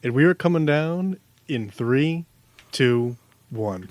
And we are coming down in 3, 2, 1.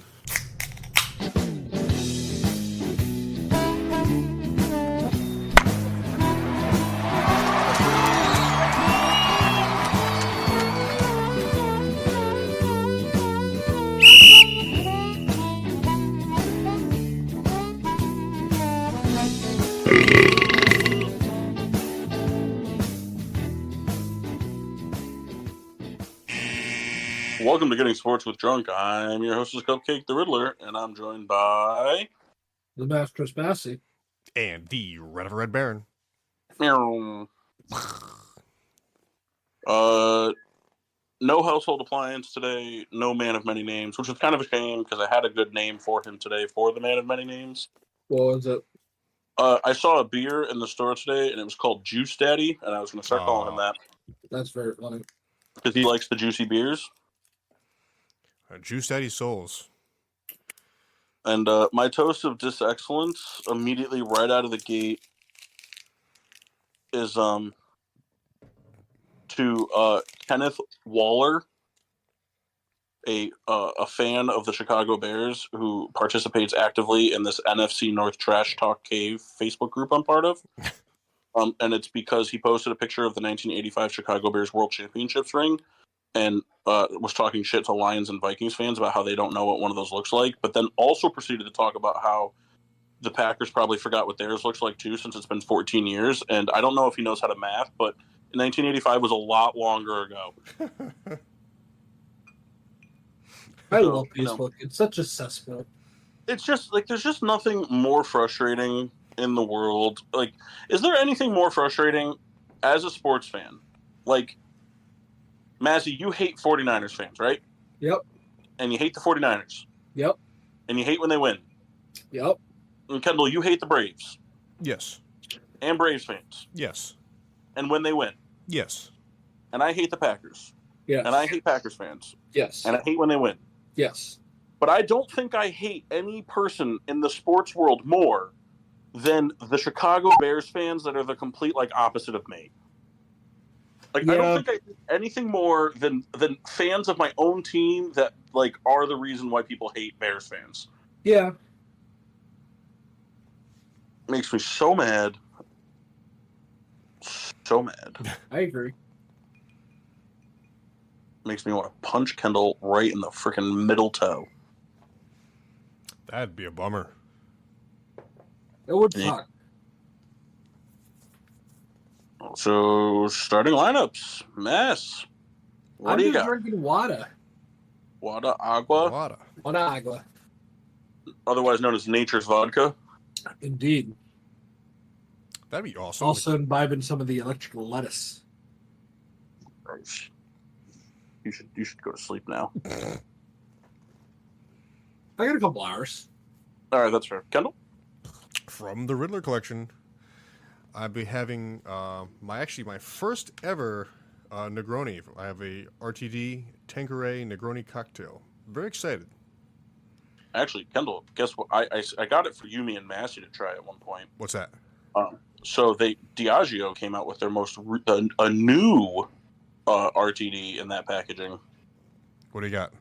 Welcome to Getting Sports with Drunk. I'm your hostess, Cupcake the Riddler, and I'm joined by the Master Spassy. And the Red of a Red Baron. No household appliance today, no man of many names, which is kind of a shame because I had a good name for him today for the man of many names. What was it? I saw a beer in the store today, and it was called Juice Daddy, and I was going to start calling him that. That's very funny. Because he likes the juicy beers. Juice Daddy Souls. And my toast of disexcellence, immediately right out of the gate, is to Kenneth Waller, a fan of the Chicago Bears who participates actively in this NFC North Trash Talk Cave Facebook group I'm part of. And it's because he posted a picture of the 1985 Chicago Bears World Championships ring and was talking shit to Lions and Vikings fans about how they don't know what one of those looks like, but then also proceeded to talk about how the Packers probably forgot what theirs looks like too, since it's been 14 years. And I don't know if he knows how to math, but 1985 was a lot longer ago. I love Facebook. It's such a cesspool. It's just like there's just nothing more frustrating in the world. Like, is there anything more frustrating as a sports fan? Like, Massey, you hate 49ers fans, right? Yep. And you hate the 49ers. Yep. And you hate when they win. Yep. And Kendall, you hate the Braves. Yes. And Braves fans. Yes. And when they win. Yes. And I hate the Packers. Yes. And I hate Packers fans. Yes. And I hate when they win. Yes. But I don't think I hate any person in the sports world more than the Chicago Bears fans that are the complete opposite of me. I don't think I hate anything more than fans of my own team that are the reason why people hate Bears fans. Yeah. Makes me so mad. So mad. I agree. Makes me want to punch Kendall right in the freaking middle toe. That'd be a bummer. It would suck. So, starting lineups. Mess. What do you got? I'm drinking water. Water agua? Water agua. Otherwise known as nature's vodka. Indeed. That'd be awesome. Also imbibing some of the electrical lettuce. Gross. You should go to sleep now. I got a couple hours. All right, that's fair. Kendall? From the Riddler collection, I'll be having my first ever Negroni. I have a RTD Tanqueray Negroni cocktail. Very excited. Actually, Kendall, guess what? I got it for Yumi and Massey to try at one point. What's that? So Diageo came out with their a new RTD in that packaging. What do you got?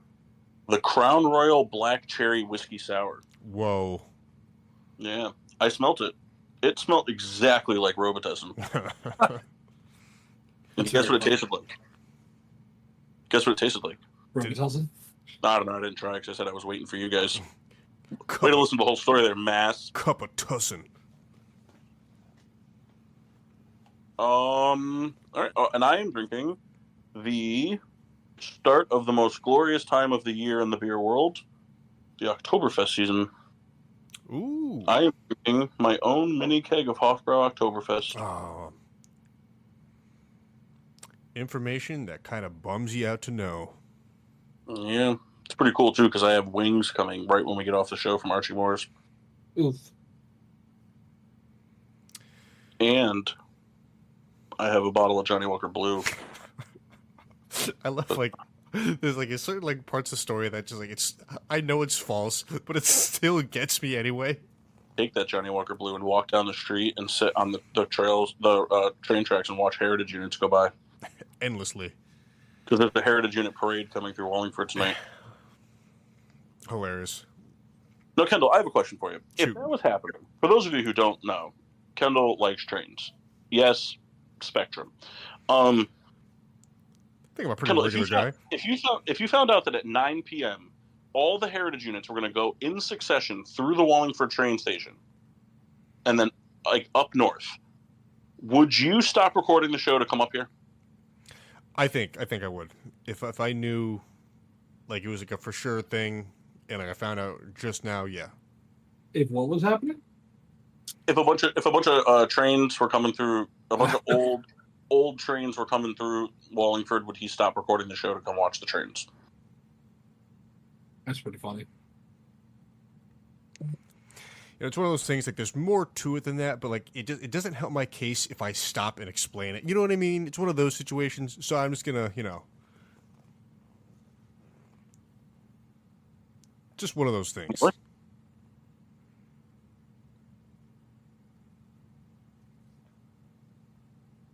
The Crown Royal Black Cherry Whiskey Sour. Whoa. Yeah, I smelt it. It smelled exactly like Robitussin. And guess what it tasted like? Guess what it tasted like? Robitussin? I don't know. I didn't try because I said I was waiting for you guys. Way to listen to the whole story there, Mass. Cup of tussin. All right. And I am drinking the start of the most glorious time of the year in the beer world, the Oktoberfest season. Ooh. I am drinking my own mini keg of Hofbrau Oktoberfest. Information that kind of bums you out to know. Yeah. It's pretty cool, too, because I have wings coming right when we get off the show from Archie Moore's. Oof. And I have a bottle of Johnny Walker Blue. I love, there's, a certain, parts of the story that just, I know it's false, but it still gets me anyway. Take that Johnny Walker Blue and walk down the street and sit on the trails, the train tracks, and watch heritage units go by. Endlessly. Because there's a Heritage Unit parade coming through Wallingford tonight. Hilarious. No, Kendall, I have a question for you. Shoot. If that was happening, for those of you who don't know, Kendall likes trains. Yes, Spectrum. I think I'm a pretty Kendall, regular guy. If you found out that at 9 p.m. all the Heritage Units were going to go in succession through the Wallingford train station, and then like up north, would you stop recording the show to come up here? I think I would. If I knew, like, it was like a for sure thing, and like I found out just now, yeah. If what was happening? If a bunch of trains were coming through, a bunch of old trains were coming through Wallingford, would he stop recording the show to come watch the trains? That's pretty funny. You know, it's one of those things, like, there's more to it than that, but, like, it doesn't help my case if I stop and explain it. You know what I mean? It's one of those situations, so I'm just gonna, just one of those things. What?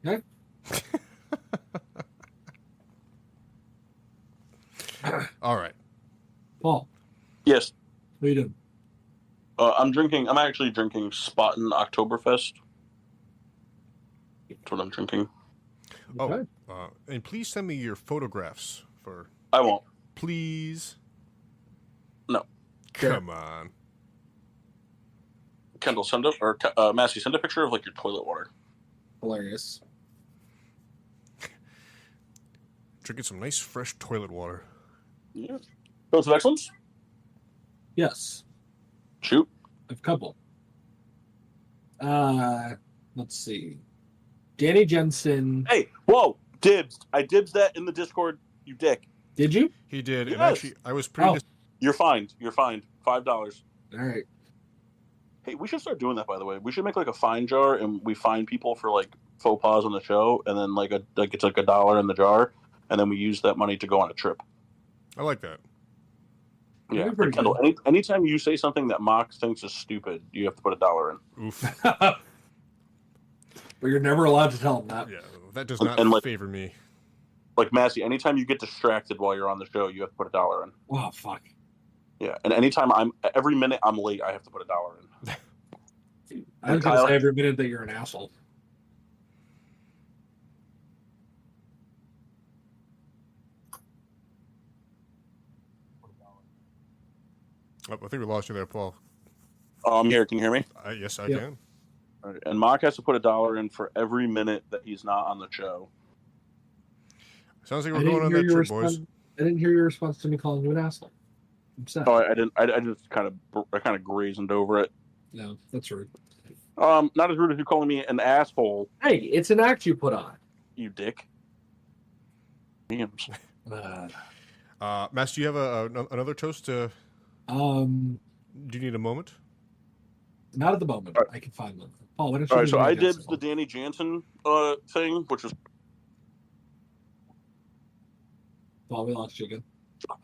Okay. All right. Paul, Yes. what are you doing? I'm actually drinking Spaten Oktoberfest. That's what I'm drinking. Okay. And please send me your photographs for. I won't. Please. No. Come on. Kendall, Massey, send a picture of like your toilet water. Hilarious. Drinking some nice fresh toilet water. Yeah. Those of excellence? Yes. Shoot. A couple. Let's see. Danny Jensen. Hey, whoa, dibs. I dibs that in the Discord, you dick. Did you? He did, and Yes. actually, I was pretty. You're fined. $5. All right. Hey, we should start doing that, by the way. We should make like a fine jar, and we fine people for like faux pas on the show, and then it's like $1 in the jar, and then we use that money to go on a trip. I like that. Yeah, That'd be pretty Kendall. Anytime you say something that Mox thinks is stupid, you have to put $1 in. Oof. But you're never allowed to tell him that. Yeah, that does not favor me. Like Massey, anytime you get distracted while you're on the show, you have to put $1 in. Oh, fuck. Yeah, and every minute I'm late, I have to put $1 in. I was going to say every minute that you're an asshole. Oh, I think we lost you there, Paul. I'm here. Can you hear me? Yes, I Yep. All can. right. And Mock has to put $1 in for every minute that he's not on the show. Sounds like we're going on that trip, boys. I didn't hear your response to me calling you an asshole. I'm sad. Oh, I didn't. I just kind of grazed over it. No, that's rude. Not as rude as you calling me an asshole, Hey, it's an act you put on. you dick. Damn. Mass, do you have another toast to? Do you need a moment? Not at the moment. All right. I can find one. Paul, why don't you? All right, so I did did the Danny Jansen thing, which was Paul, we lost you again.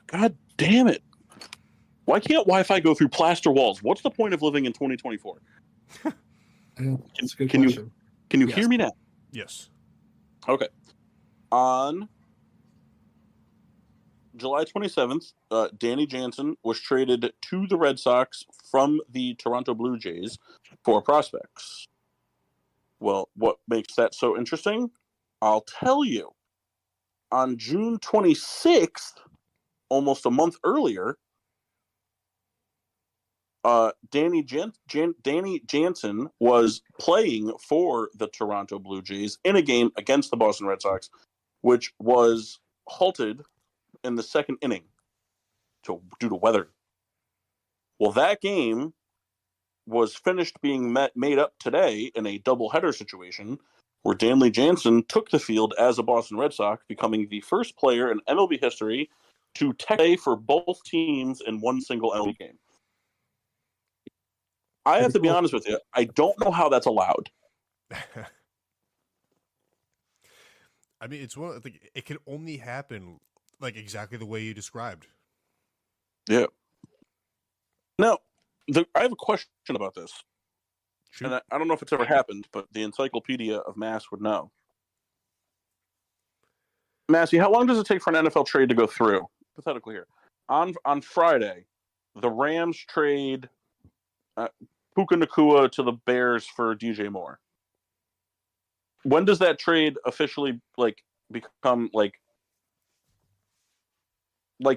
God damn it. Why can't Wi-Fi go through plaster walls? What's the point of living in 2024? That's a good Can you- question. Can you Yes. hear me now? Yes. Okay. On July 27th, Danny Jansen was traded to the Red Sox from the Toronto Blue Jays for prospects. Well, what makes that so interesting? I'll tell you. On June 26th, almost a month earlier, Danny Jansen was playing for the Toronto Blue Jays in a game against the Boston Red Sox, which was halted in the second inning due to weather. Well, that game was finished being made up today in a doubleheader situation where Danny Jansen took the field as a Boston Red Sox, becoming the first player in MLB history to play for both teams in one single MLB game. I have to be honest with you, I don't know how that's allowed. I mean, it's one. It can only happen like exactly the way you described. Yeah. Now, I have a question about this. Shoot. And I don't know if it's ever happened, but the Encyclopedia of Mass would know. Massey, how long does it take for an NFL trade to go through? Hypothetically here. On Friday, the Rams trade Puka Nacua to the Bears for DJ Moore. When does that trade officially become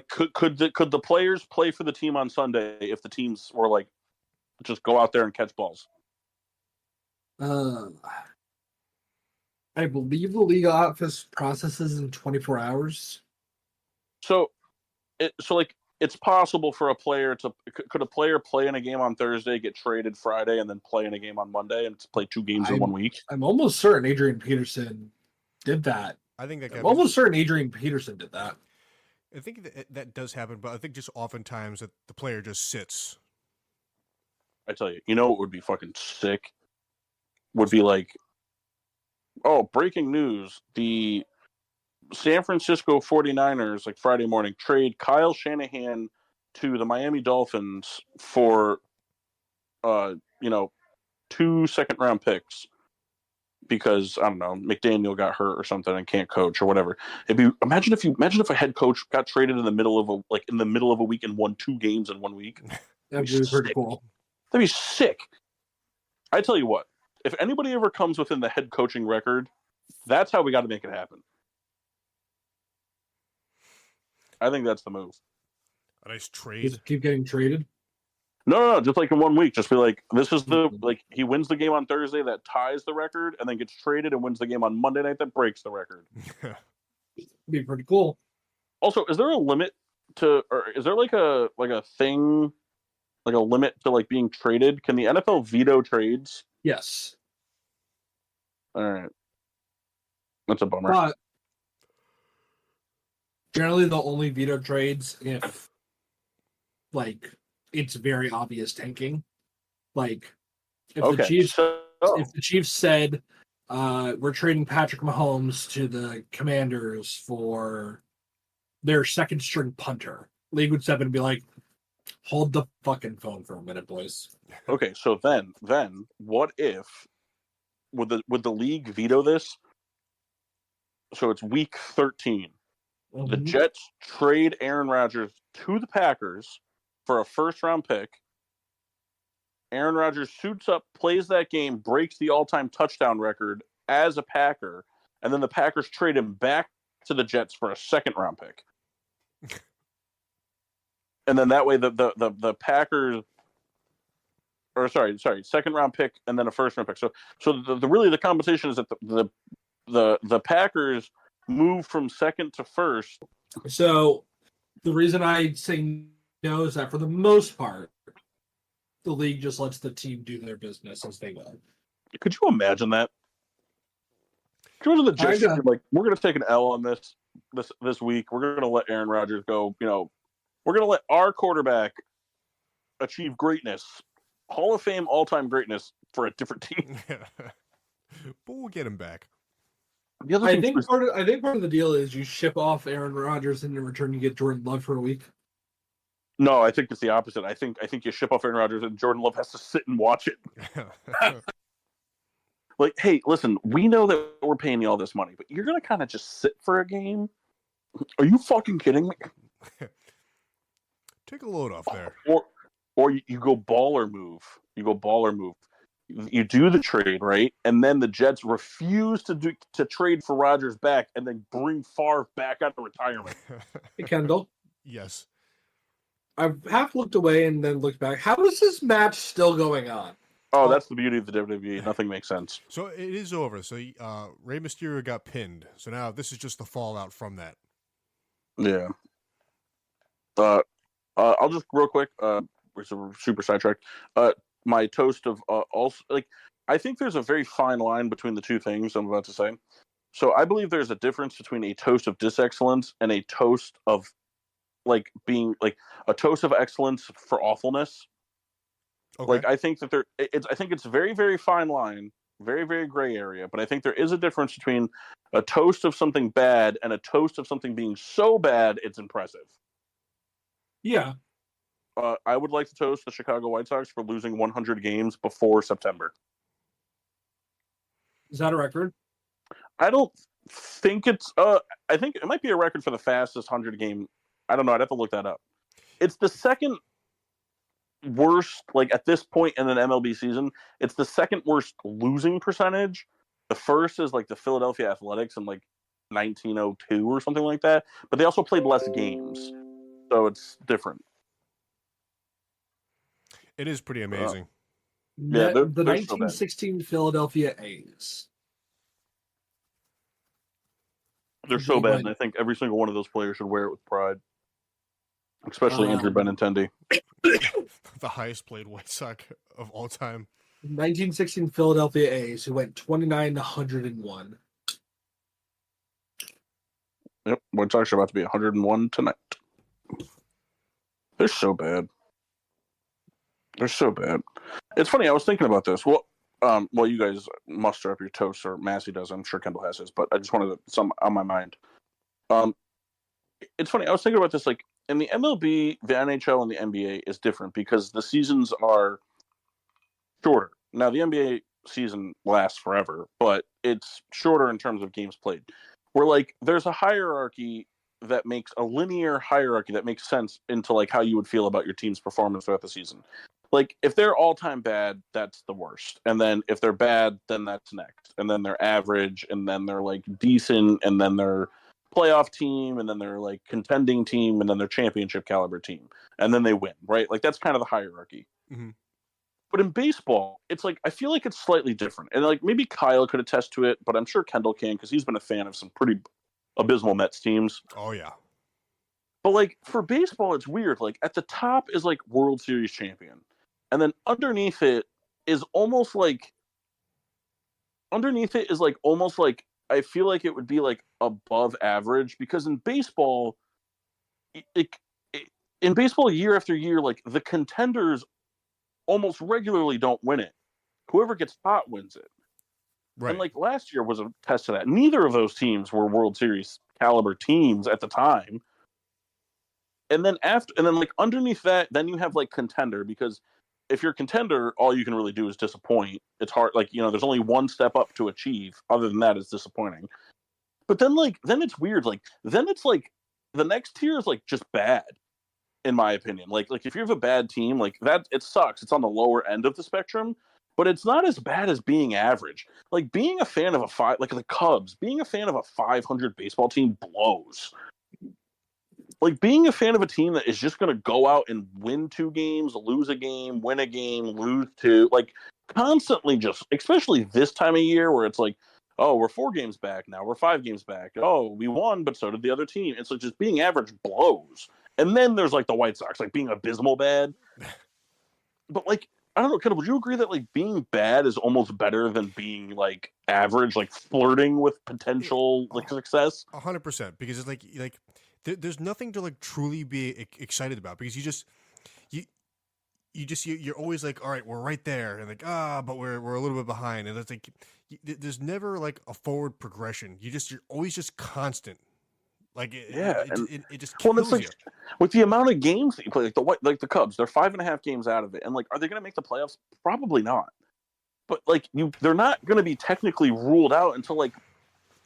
could the players play for the team on Sunday if the teams were just go out there and catch balls? I believe the league office processes in 24 hours. So it's possible for a player could a player play in a game on Thursday, get traded Friday, and then play in a game on Monday and play 2 games in 1 week? I'm almost certain Adrian Peterson did that. I think I'm almost certain Adrian Peterson did that. I think that does happen, but I think just oftentimes that the player just sits. I tell you, what would be fucking sick? Would be breaking news. The San Francisco 49ers, Friday morning, trade Kyle Shanahan to the Miami Dolphins for, 2 second-round picks because, I don't know, McDaniel got hurt or something and can't coach or whatever. Imagine if a head coach got traded in the middle of a week and won 2 games in 1 week. That'd be pretty cool. That'd be sick. I tell you what, if anybody ever comes within the head coaching record, that's how we got to make it happen. I think that's the move. A nice trade. Just keep getting traded? No, just in 1 week. Just be this is he wins the game on Thursday that ties the record and then gets traded and wins the game on Monday night that breaks the record. Be pretty cool. Also, is there a limit or is there a thing, a limit to being traded? Can the NFL veto trades? Yes. All right. That's a bummer. But generally, they'll only veto trades if, it's very obvious tanking. If the Chiefs said, we're trading Patrick Mahomes to the Commanders for their second string punter, league would step in and be like, hold the fucking phone for a minute, boys. Okay, so then what if would the league veto this? So it's week 13. Mm-hmm. The Jets trade Aaron Rodgers to the Packers for a first-round pick. Aaron Rodgers suits up, plays that game, breaks the all-time touchdown record as a Packer, and then the Packers trade him back to the Jets for a second-round pick. And then that way the Packers, or second-round pick and then a first-round pick. So the competition is that the Packers move from second to first. So the reason I say no is that for the most part, the league just lets the team do their business as they will. Could you imagine that? Could you imagine the Jets we're going to take an L on this week. We're going to let Aaron Rodgers go. We're going to let our quarterback achieve greatness, Hall of Fame, all-time greatness for a different team. But we'll get him back. I think part of the deal is you ship off Aaron Rodgers and in return you get Jordan Love for a week. No, I think it's the opposite. I think you ship off Aaron Rodgers and Jordan Love has to sit and watch it. Hey, listen, we know that we're paying you all this money, but you're going to kind of just sit for a game? Are you fucking kidding me? Take a load off there. Or you go baller move. You do the trade, right? And then the Jets refuse to trade for Rodgers back and then bring Favre back out of retirement. Hey, Kendall. Yes. I've half looked away and then looked back. How is this match still going on? Oh, that's the beauty of the WWE. Nothing makes sense. So it is over. So Rey Mysterio got pinned. So now this is just the fallout from that. Yeah. I'll just real quick. We're super sidetracked. My toast of also I think there's a very fine line between the two things I'm about to say. So I believe there's a difference between a toast of disexcellence and a toast of being a toast of excellence for awfulness. Okay. I think that I think it's a very, very fine line, very, very gray area, but I think there is a difference between a toast of something bad and a toast of something being so bad it's impressive. Yeah. I would like to toast the Chicago White Sox for losing 100 games before September. Is that a record? I don't think it's I think it might be a record for the fastest 100 game. I don't know. I'd have to look that up. It's the second worst, like at this point in an MLB season, it's the second worst losing percentage. The first is like the Philadelphia Athletics in like 1902 or something like that. But they also played less games, so it's different. It is pretty amazing. Yeah, the they're 1916 Philadelphia A's. They're so bad, and I think every single one of those players should wear it with pride. Especially Andrew Benintendi. The highest played White Sox of all time. 1916 Philadelphia A's, who went 29-101. Yep, White Sox are about to be 101 tonight. They're so bad. They're so bad. It's funny, I was thinking about this. Well, you guys muster up your toast, or Massey does. I'm sure Kendall has his, but I just wanted some on my mind. It's funny, I was thinking about this, like, in the MLB, the NHL, and the NBA is different because the seasons are shorter. Now, the NBA season lasts forever, but it's shorter in terms of games played. Where, like, there's a hierarchy that makes a linear hierarchy that makes sense into, like, how you would feel about your team's performance throughout the season. Like, if they're all-time bad, that's the worst. And then if they're bad, then that's next. And then they're average, and then they're, like, decent, and then they're playoff team, and then they're like contending team, and then they're championship caliber team, and then they win, right? Like that's kind of the hierarchy. Mm-hmm. But in baseball, it's like I feel like it's slightly different, and like maybe Kyle could attest to it, but I'm sure Kendall can because he's been a fan of some pretty abysmal Mets teams. Oh yeah. But like for baseball, it's weird. Like at the top is like World Series champion, and then underneath it is almost like I feel like it would be like above average because in baseball, year after year, like the contenders almost regularly don't win it. Whoever gets hot wins it. Right. And like last year was a test of that. Neither of those teams were World Series caliber teams at the time. And then like underneath that, then you have like contender because if you're a contender, all you can really do is disappoint. It's hard, like, you know, there's only one step up to achieve. Other than that, it's disappointing. But then it's weird. Like, then it's like the next tier is like just bad, in my opinion. Like if you have a bad team, like that, it sucks. It's on the lower end of the spectrum, but it's not as bad as being average. Like being a fan of like the Cubs, being a fan of a 500 baseball team blows. Like being a fan of a team that is just going to go out and win 2 games, lose a game, win a game, lose 2, like constantly just, especially this time of year where it's like, oh, we're 4 games back now, we're 5 games back. Oh, we won, but so did the other team. It's like just being average blows. And then there's like the White Sox, like being abysmal bad. But like, I don't know, Kendall, would you agree that like being bad is almost better than being like average, like flirting with potential like success? 100%, because it's like there's nothing to like truly be excited about because you're always like, all right, we're right there, and like but we're a little bit behind, and it's like there's never like a forward progression. You're always just constant. Like it just kills you. With the amount of games that you play, like the Cubs, they're 5.5 games out of it, and like, are they going to make the playoffs? Probably not. But like they're not going to be technically ruled out until like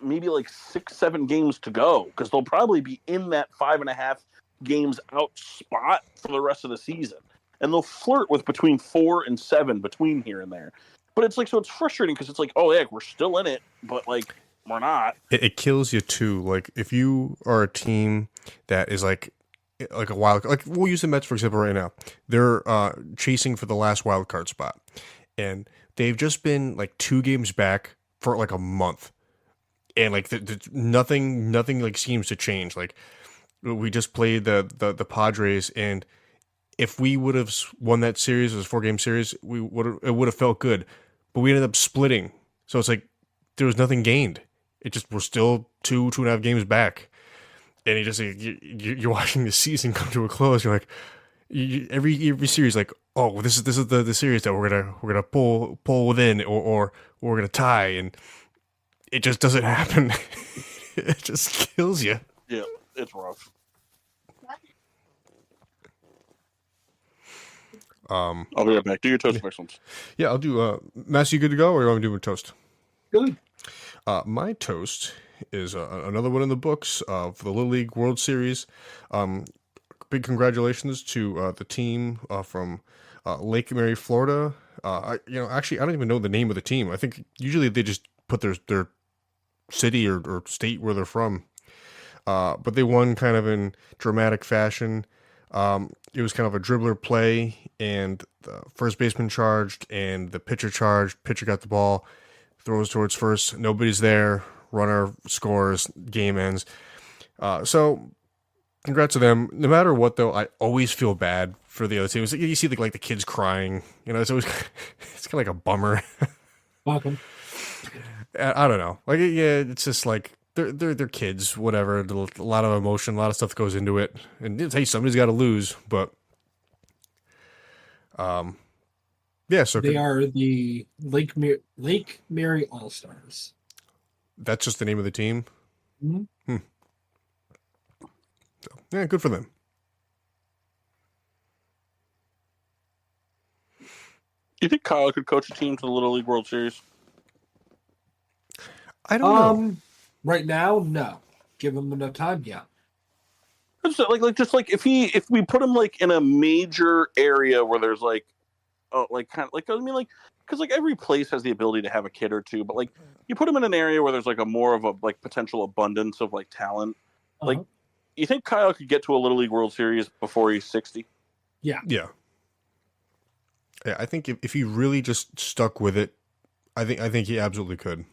maybe like 6-7 games to go because they'll probably be in that 5.5 games out spot for the rest of the season, and they'll flirt with between 4 and 7 between here and there. But it's like, so it's frustrating because it's like, oh yeah, we're still in it, but like we're not. It kills you too. Like if you are a team that is like a wild, like we'll use the Mets for example right now. They're chasing for the last wild card spot, and they've just been like 2 games back for like a month. And like nothing like seems to change. Like we just played the Padres, and if we would have won that series, it was a 4-game series, it would have felt good. But we ended up splitting, so it's like there was nothing gained. It just we're still 2.5 games back, and you're watching the season come to a close. You're like every series, like, oh, this is the series that we're gonna pull within, or we're gonna tie, and it just doesn't happen. It just kills you. Yeah, it's rough. I'll be right back. Do your toast excellence. Yeah, I'll do. Mass, you good to go, or you want me to do a toast? Good. My toast is another one in the books of the Little League World Series. Big congratulations to the team from Lake Mary, Florida. Actually, I don't even know the name of the team. I think usually they just put their city or state where they're from. But they won kind of in dramatic fashion. It was kind of a dribbler play, and the first baseman charged, and the pitcher charged. Pitcher got the ball, throws towards first. Nobody's there. Runner scores. Game ends. So, congrats to them. No matter what, though, I always feel bad for the other team. You see like the kids crying. It's always it's kind of like a bummer. Welcome. I don't know. It's just like they're kids. Whatever. A lot of emotion, a lot of stuff goes into it. And hey, somebody's got to lose. But yeah. So they are the Lake Mary All Stars. That's just the name of the team. Mm-hmm. So, yeah, good for them. Do you think Kyle could coach a team to the Little League World Series? I don't know. Right now, no. Give him enough time, yeah. Just if we put him like in a major area where there's because every place has the ability to have a kid or two, but like you put him in an area where there's like a more of a like potential abundance of like talent. Like, you think Kyle could get to a Little League World Series before he's 60? Yeah. Yeah. Yeah, I think if he really just stuck with it, I think he absolutely could.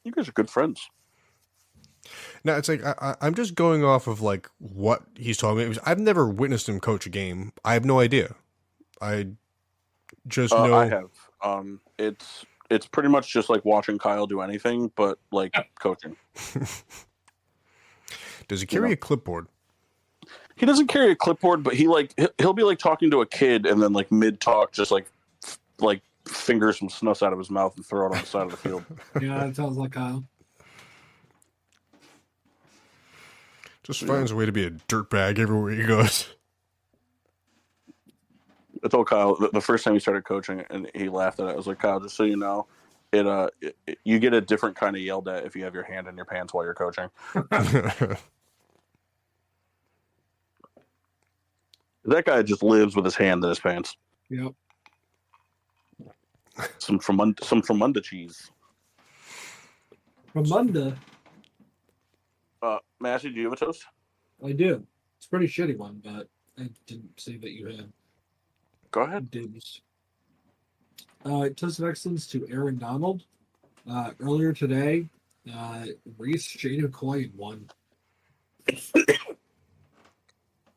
You guys are good friends. Now it's like I'm just going off of like what he's telling me. I've never witnessed him coach a game. I have no idea. I just know. I have. It's pretty much just like watching Kyle do anything, but like coaching. Does he carry a clipboard? He doesn't carry a clipboard, but he'll be like talking to a kid, and then like mid talk, just like finger some snuffs out of his mouth and throw it on the side of the field. Yeah, it sounds like Kyle. Just finds a way to be a dirtbag everywhere he goes. I told Kyle the first time he started coaching, and he laughed at it. I was like, Kyle, just so you know, you get a different kind of yelled at if you have your hand in your pants while you're coaching. That guy just lives with his hand in his pants. Yep. Some Fromunda cheese. Fromunda? Massey, do you have a toast? I do. It's a pretty shitty one, but I didn't say that you had. Go ahead. Dibs. Toast of excellence to Aaron Donald. Earlier today, Reese Shady McCoy won.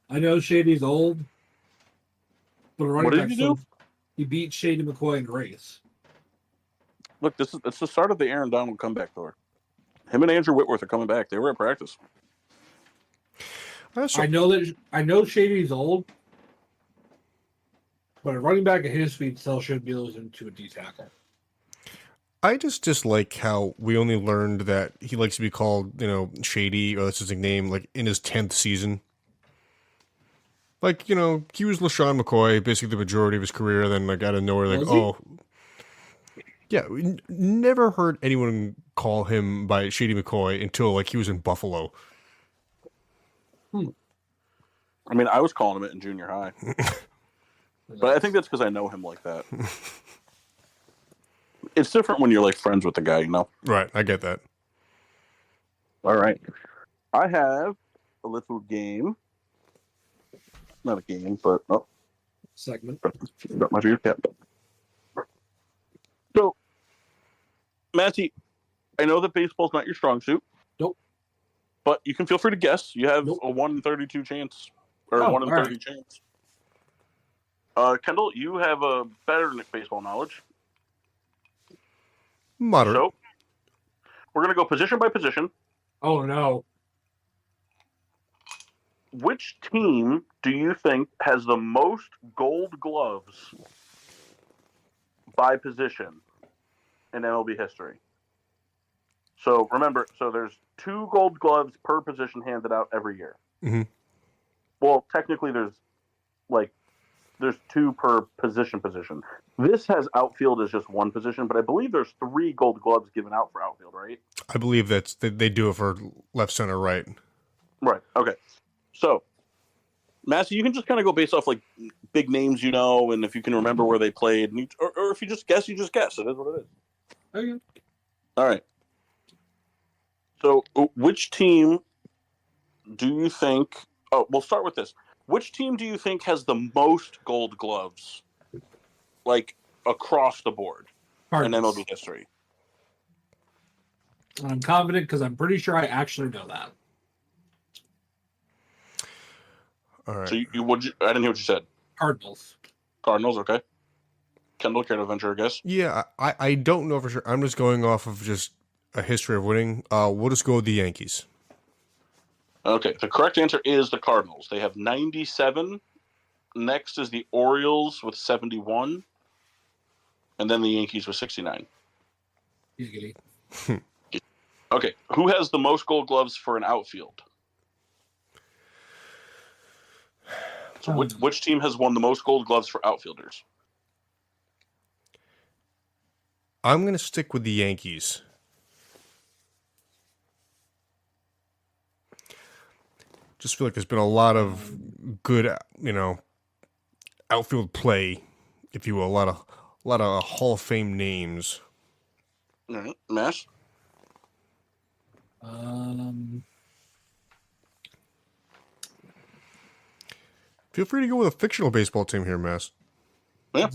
I know Shady's old, but What did he do? He beat Shady McCoy in a race. Look, it's the start of the Aaron Donald comeback tour. Him and Andrew Whitworth are coming back. They were at practice. I know Shady's old, but a running back at his speed still should be losing to a D tackle. I just dislike how we only learned that he likes to be called, Shady, or that's his nickname, like in his 10th season. Like, he was LaShawn McCoy basically the majority of his career, then like out of nowhere, like, yeah, we never heard anyone call him by Shady McCoy until like he was in Buffalo. I mean, I was calling him it in junior high. But I think that's because I know him like that. It's different when you're like friends with the guy, Right, I get that. All right. I have a little game. Not a game, but segment. Got my beer cap. So, Matty, I know that baseball's not your strong suit. Nope. But you can feel free to guess. You have a 1 in 32 chance. Or 1 in 30 chance. Kendall, you have a better baseball knowledge. Moderate. So, we're going to go position by position. Oh, no. Which team do you think has the most gold gloves by position in MLB history? So, remember, there's 2 gold gloves per position handed out every year. Mm-hmm. Well, technically there's like there's 2 per position. This has outfield as just 1 position, but I believe there's 3 Gold Gloves given out for outfield, right? I believe they do it for left, center, right. Right. Okay. So, Massey, you can just kind of go based off like big names, and if you can remember where they played, or if you just guess, you just guess. It is what it is. Okay. All right. So, which team do you think? Oh, we'll start with this. Which team do you think has the most Gold Gloves, like across the board, in Cardinals. MLB history? I'm confident because I'm pretty sure I actually know that. All right. So I didn't hear what you said. Cardinals. Cardinals, okay. Kendall, care to venture a guess? Yeah, I don't know for sure. I'm just going off of just a history of winning. We'll just go with the Yankees. Okay, the correct answer is the Cardinals. They have 97. Next is the Orioles with 71. And then the Yankees with 69. Giggity. Okay, who has the most Gold Gloves for an outfield? So which team has won the most Gold Gloves for outfielders? I'm going to stick with the Yankees. Just feel like there's been a lot of good, outfield play, if you will. A lot of Hall of Fame names. All right, Mass? Feel free to go with a fictional baseball team here, Mass. Yeah.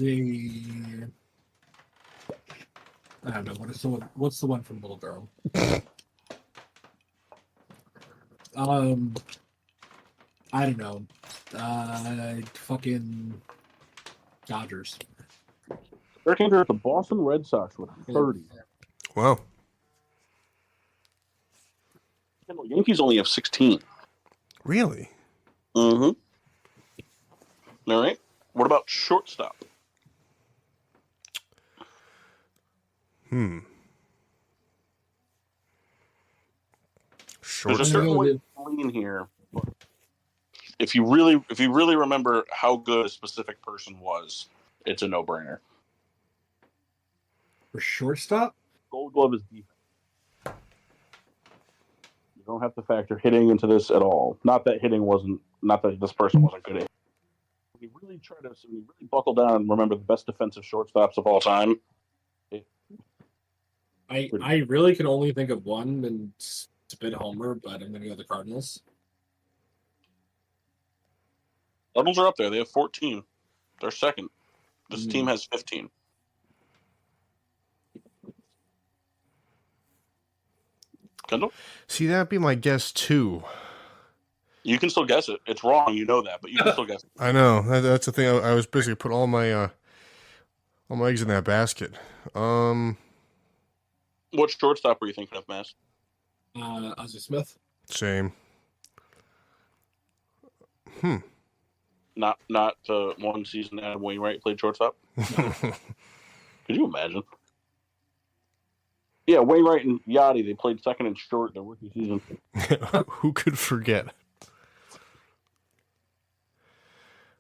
I don't know. What's the one from Little Girl? I don't know. Fucking Dodgers. Correct answer is the Boston Red Sox with 30. Wow. The Yankees only have 16. Really? Mm-hmm. All right. What about shortstop? There's a certain way to lean here. If you really remember how good a specific person was, it's a no-brainer. For shortstop? Gold Glove is defense. You don't have to factor hitting into this at all. Not that this person wasn't good at hitting. When you really buckle down and remember the best defensive shortstops of all time. I really can only think of one, and it's a bit homer, but I'm going to go the Cardinals. Cardinals are up there. They have 14. They're second. This team has 15. Kendall? See, that'd be my guess, too. You can still guess it. It's wrong. You know that, but you can still guess it. I know. That's the thing. I was basically put all my eggs in that basket. What shortstop were you thinking of, Mass? Ozzie Smith. Same. Not one season Adam Wainwright played shortstop? Could you imagine? Yeah, Wainwright and Yachty, they played second and short in their rookie season. Who could forget?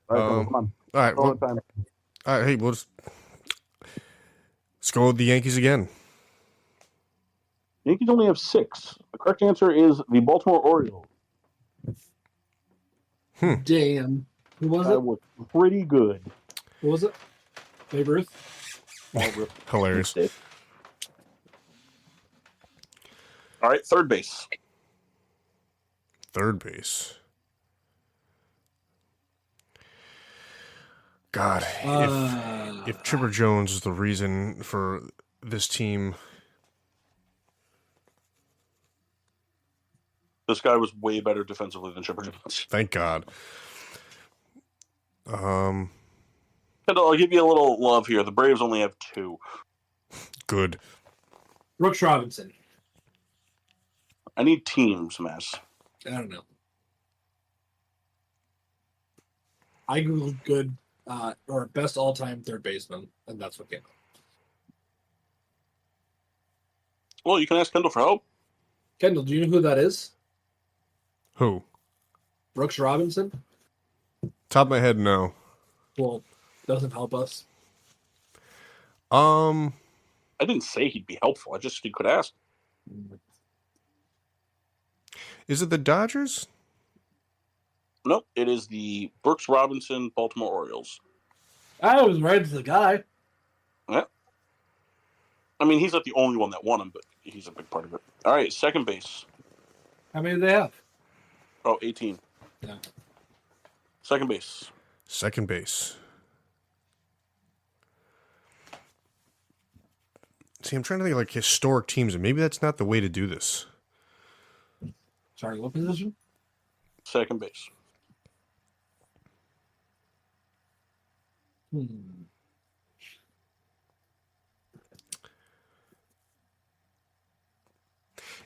All right, come on. All right. Well, hey, let's go with the Yankees again. Yankees only have 6. The correct answer is the Baltimore Orioles. Damn. Who was that it? Was pretty good. Who was it? Babe Ruth? Hilarious. All right, third base. Third base. God, if Chipper Jones is the reason for this team. This guy was way better defensively than Chipper Jones. Thank God. Kendall, I'll give you a little love here. The Braves only have 2. Good. Brooks Robinson. I need teams, Mass. I don't know. I googled good or best all-time third baseman, and that's what came up. Well, you can ask Kendall for help. Kendall, do you know who that is? Who? Brooks Robinson? Top of my head, no. Well, doesn't help us. Um, I didn't say he'd be helpful. I just could ask. is it the Dodgers? Nope, it is the Brooks Robinson Baltimore Orioles. I was right as the guy. Yeah. I mean, he's not the only one that won him, but he's a big part of it. All right, second base. How many do they have? Oh, 18. Yeah. Second base. Second base. See, I'm trying to think of like historic teams, and maybe that's not the way to do this. Sorry, what position? Second base.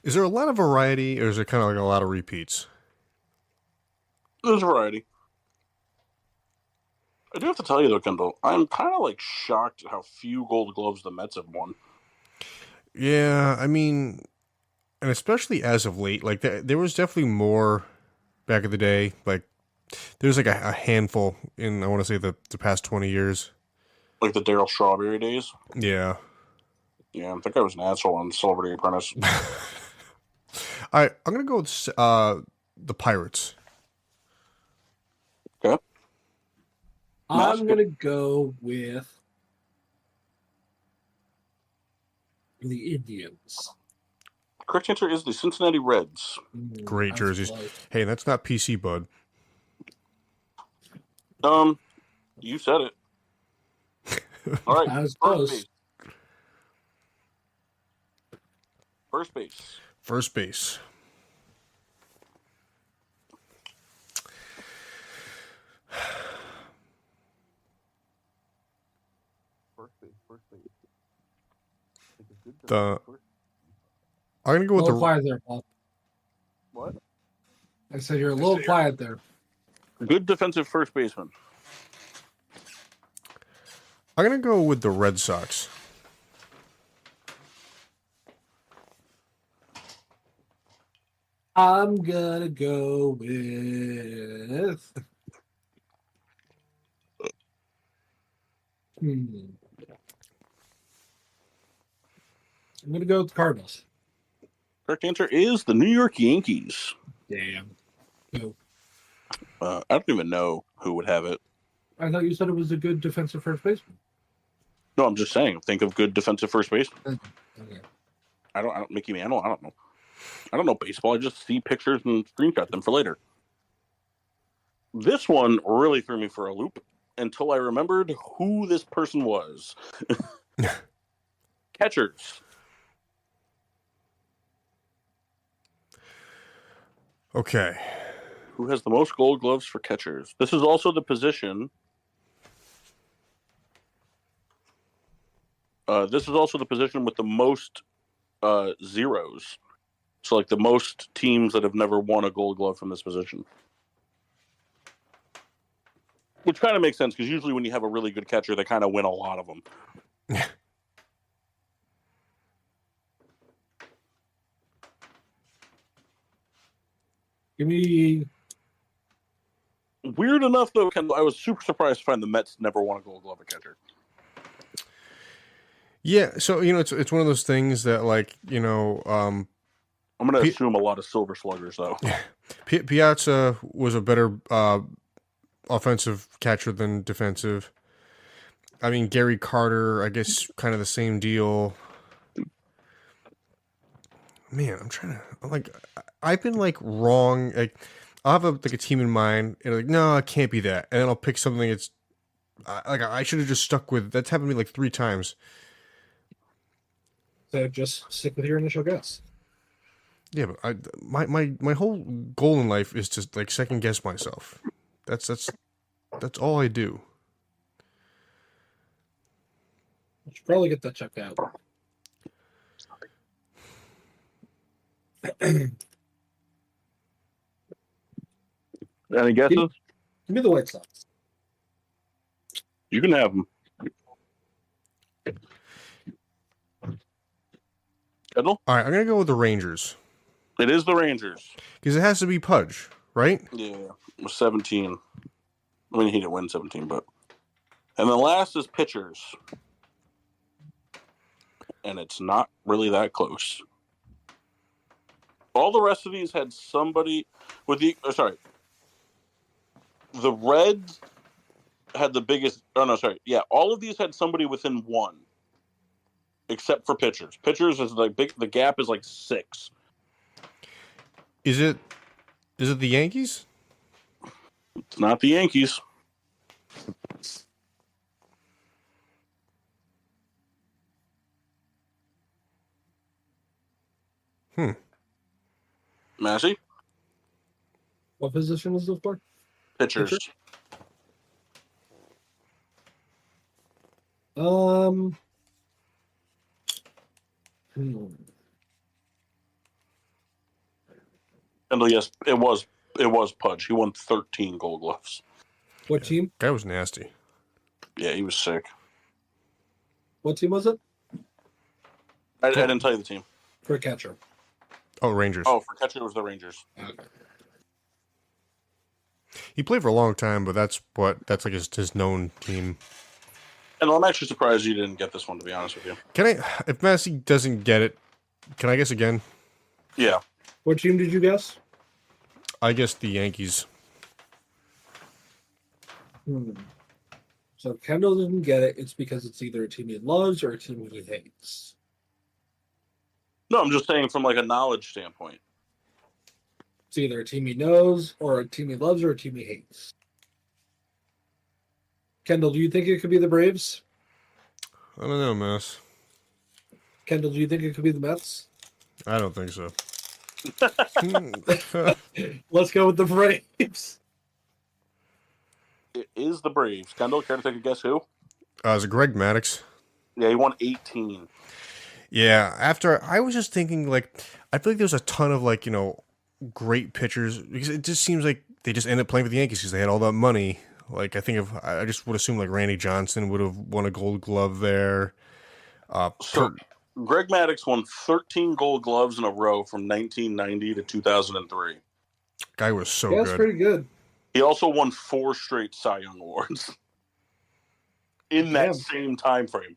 Is there a lot of variety, or is it kind of like a lot of repeats? There's a variety. I do have to tell you though, Kendall, I'm kind of like shocked at how few Gold Gloves the Mets have won. Yeah, I mean, and especially as of late, like there was definitely more back in the day. Like there's like a handful in, I want to say, the past 20 years. Like the Daryl Strawberry days. Yeah. Yeah, I think I was an asshole on Celebrity Apprentice. All right, I'm going to go with the Pirates. Okay. I'm going to go with the Indians. Correct answer is the Cincinnati Reds. Great jerseys. Close. Hey, that's not PC, bud. You said it. All right. I was First close. base. First base. First base. I'm gonna go A with little the. quiet there, Paul. What? I said you're a little quiet there. Good defensive first baseman. I'm gonna go with the Red Sox. I'm gonna go with. I'm gonna go with the Cardinals. Correct answer is the New York Yankees. Damn. No. I don't even know who would have it. I thought you said it was a good defensive first baseman. No, I'm just saying. Think of good defensive first baseman. Okay. I don't Mickey Mantle. I don't know. I don't know baseball. I just see pictures and screenshot them for later. This one really threw me for a loop until I remembered who this person was. Catchers. Okay. Who has the most Gold Gloves for catchers? This is also the position. This is also the position with the most zeros. So, like the most teams that have never won a Gold Glove from this position. Which kind of makes sense because usually when you have a really good catcher, they kind of win a lot of them. Give me. Weird enough, though, Kendall, I was super surprised to find the Mets never won a Gold Glove at catcher. Yeah, so it's one of those things that I'm going to assume a lot of Silver Sluggers, though. Piazza was a better offensive catcher than defensive. I mean, Gary Carter, I guess, kind of the same deal. Man, I'm trying to I've been wrong. Like, I'll have a team in mind, and no, it can't be that, and then I'll pick something that's I should have just stuck with. That's happened to me 3 times. So just stick with your initial guess. Yeah, but my whole goal in life is to second guess myself. That's all I do. I should probably get that checked out. Any guesses? Give me the White Sox. You can have them. Kendall? All right, I'm gonna go with the Rangers It is the Rangers. because it has to be Pudge, right? Yeah, it was 17. I mean, he didn't win 17, but And then last is pitchers. And it's not really that close. All the rest of these had somebody with the the Reds had the biggest. Oh no, sorry. Yeah, all of these had somebody within one, except for pitchers. Pitchers is like big. The gap is like 6. Is it the Yankees? It's not the Yankees. Massey? What position is this for? Pitchers. Pitcher? Hmm. And yes, it was Pudge. He won 13 Gold Gloves. What team? Guy was nasty. Yeah, he was sick. What team was it? I didn't tell you the team. For a catcher. Oh, Rangers. Oh, for catcher it was the Rangers. Okay. He played for a long time, but that's like his known team. And I'm actually surprised you didn't get this one, to be honest with you. Can I, if Massey doesn't get it, can I guess again? Yeah. What team did you guess? I guess the Yankees. So if Kendall didn't get it, it's because it's either a team he loves or a team he hates. No, I'm just saying from like a knowledge standpoint. It's either a team he knows or a team he loves or a team he hates. Kendall, do you think it could be the Braves? I don't know, Mass. Kendall, do you think it could be the Mets? I don't think so. Let's go with the Braves. It is the Braves. Kendall, care to take a guess who? Is it Greg Maddux? Yeah, he won 18. Yeah, after I was just thinking, like, I feel like there's a ton of, like, great pitchers, because it just seems like they just ended up playing for the Yankees because they had all that money. Like, I just would assume, like, Randy Johnson would have won a Gold Glove there. Greg Maddux won 13 Gold Gloves in a row from 1990 to 2003. Guy was so Yeah, good. that's pretty good. He also won 4 straight Cy Young Awards in that same time frame.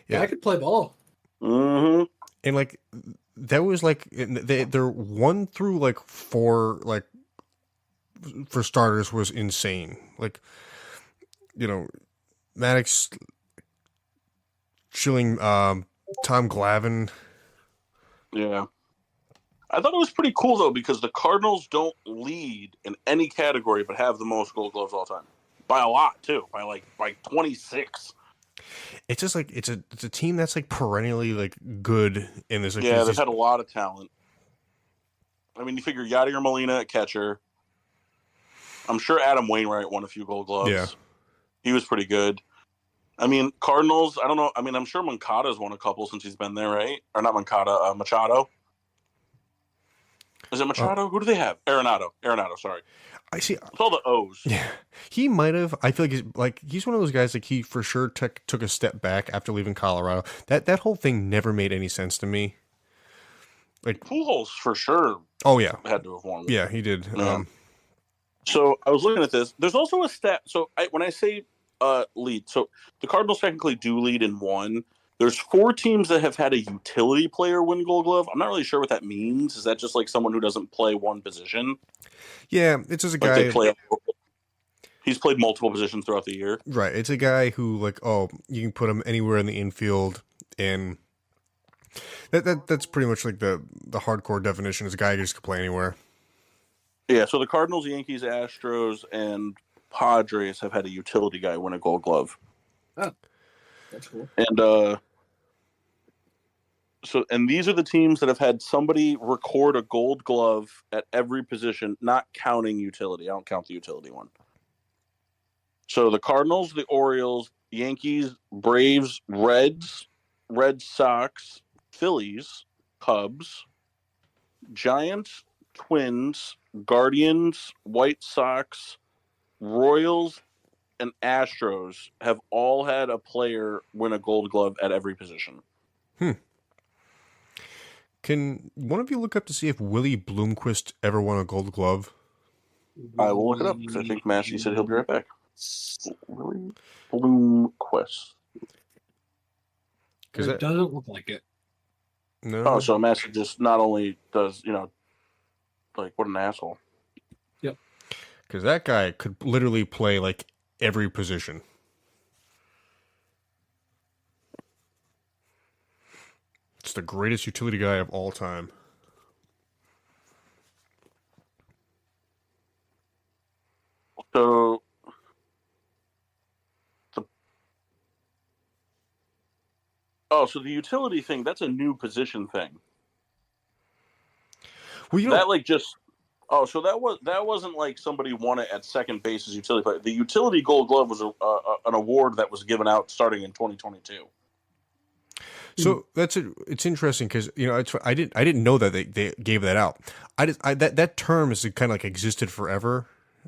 Yeah, I could play ball. Mm-hmm. And, like, that was, like, they're 1 through, like, 4, like, for starters was insane. Like, Maddox, Schilling, Tom Glavine. Yeah. I thought it was pretty cool, though, because the Cardinals don't lead in any category but have the most Gold Gloves all time. By a lot, too. By 26. It's just like it's a team that's like perennially like good in this. Like, yeah, they've had a lot of talent. I mean, you figure Yadier Molina at catcher. I'm sure Adam Wainwright won a few Gold Gloves. Yeah, he was pretty good. I mean, Cardinals. I don't know. I mean, I'm sure Moncada's won a couple since he's been there, right? Or not Moncada, Machado. Is it Machado? Who do they have? Arenado, sorry. I see. It's all the O's. Yeah, he might have. I feel he's one of those guys. Like, he for sure took a step back after leaving Colorado. That whole thing never made any sense to me. Like, Pujols for sure. Oh yeah, had to have won. Yeah, he did. Yeah. So I was looking at this. There's also a stat. So when I say lead, so the Cardinals technically do lead in 1. There's 4 teams that have had a utility player win Gold Glove. I'm not really sure what that means. Is that just like someone who doesn't play one position? Yeah, it's just a like guy. He's played multiple positions throughout the year. Right. It's a guy who, like, you can put him anywhere in the infield, and that's pretty much like the hardcore definition. Is a guy who just can play anywhere. Yeah. So the Cardinals, Yankees, Astros, and Padres have had a utility guy win a Gold Glove. Oh, that's cool. And these are the teams that have had somebody record a Gold Glove at every position, not counting utility. I don't count the utility one. So the Cardinals, the Orioles, Yankees, Braves, Reds, Red Sox, Phillies, Cubs, Giants, Twins, Guardians, White Sox, Royals, and Astros have all had a player win a Gold Glove at every position. Can one of you look up to see if Willie Bloomquist ever won a Gold Glove? I will look it up because I think Massey said he'll be right back. Really? Bloomquist. It doesn't look like it. No. Oh, so Massey just not only does, like, what an asshole. Yep. Because that guy could literally play like every position. It's the greatest utility guy of all time. So, so the utility thing, that's a new position thing. Well, That like just so that wasn't like somebody won it at second base as utility player. The utility Gold Glove was an award that was given out starting in 2022. So it's interesting because I didn't know that they gave that out. That term is kind of like existed forever.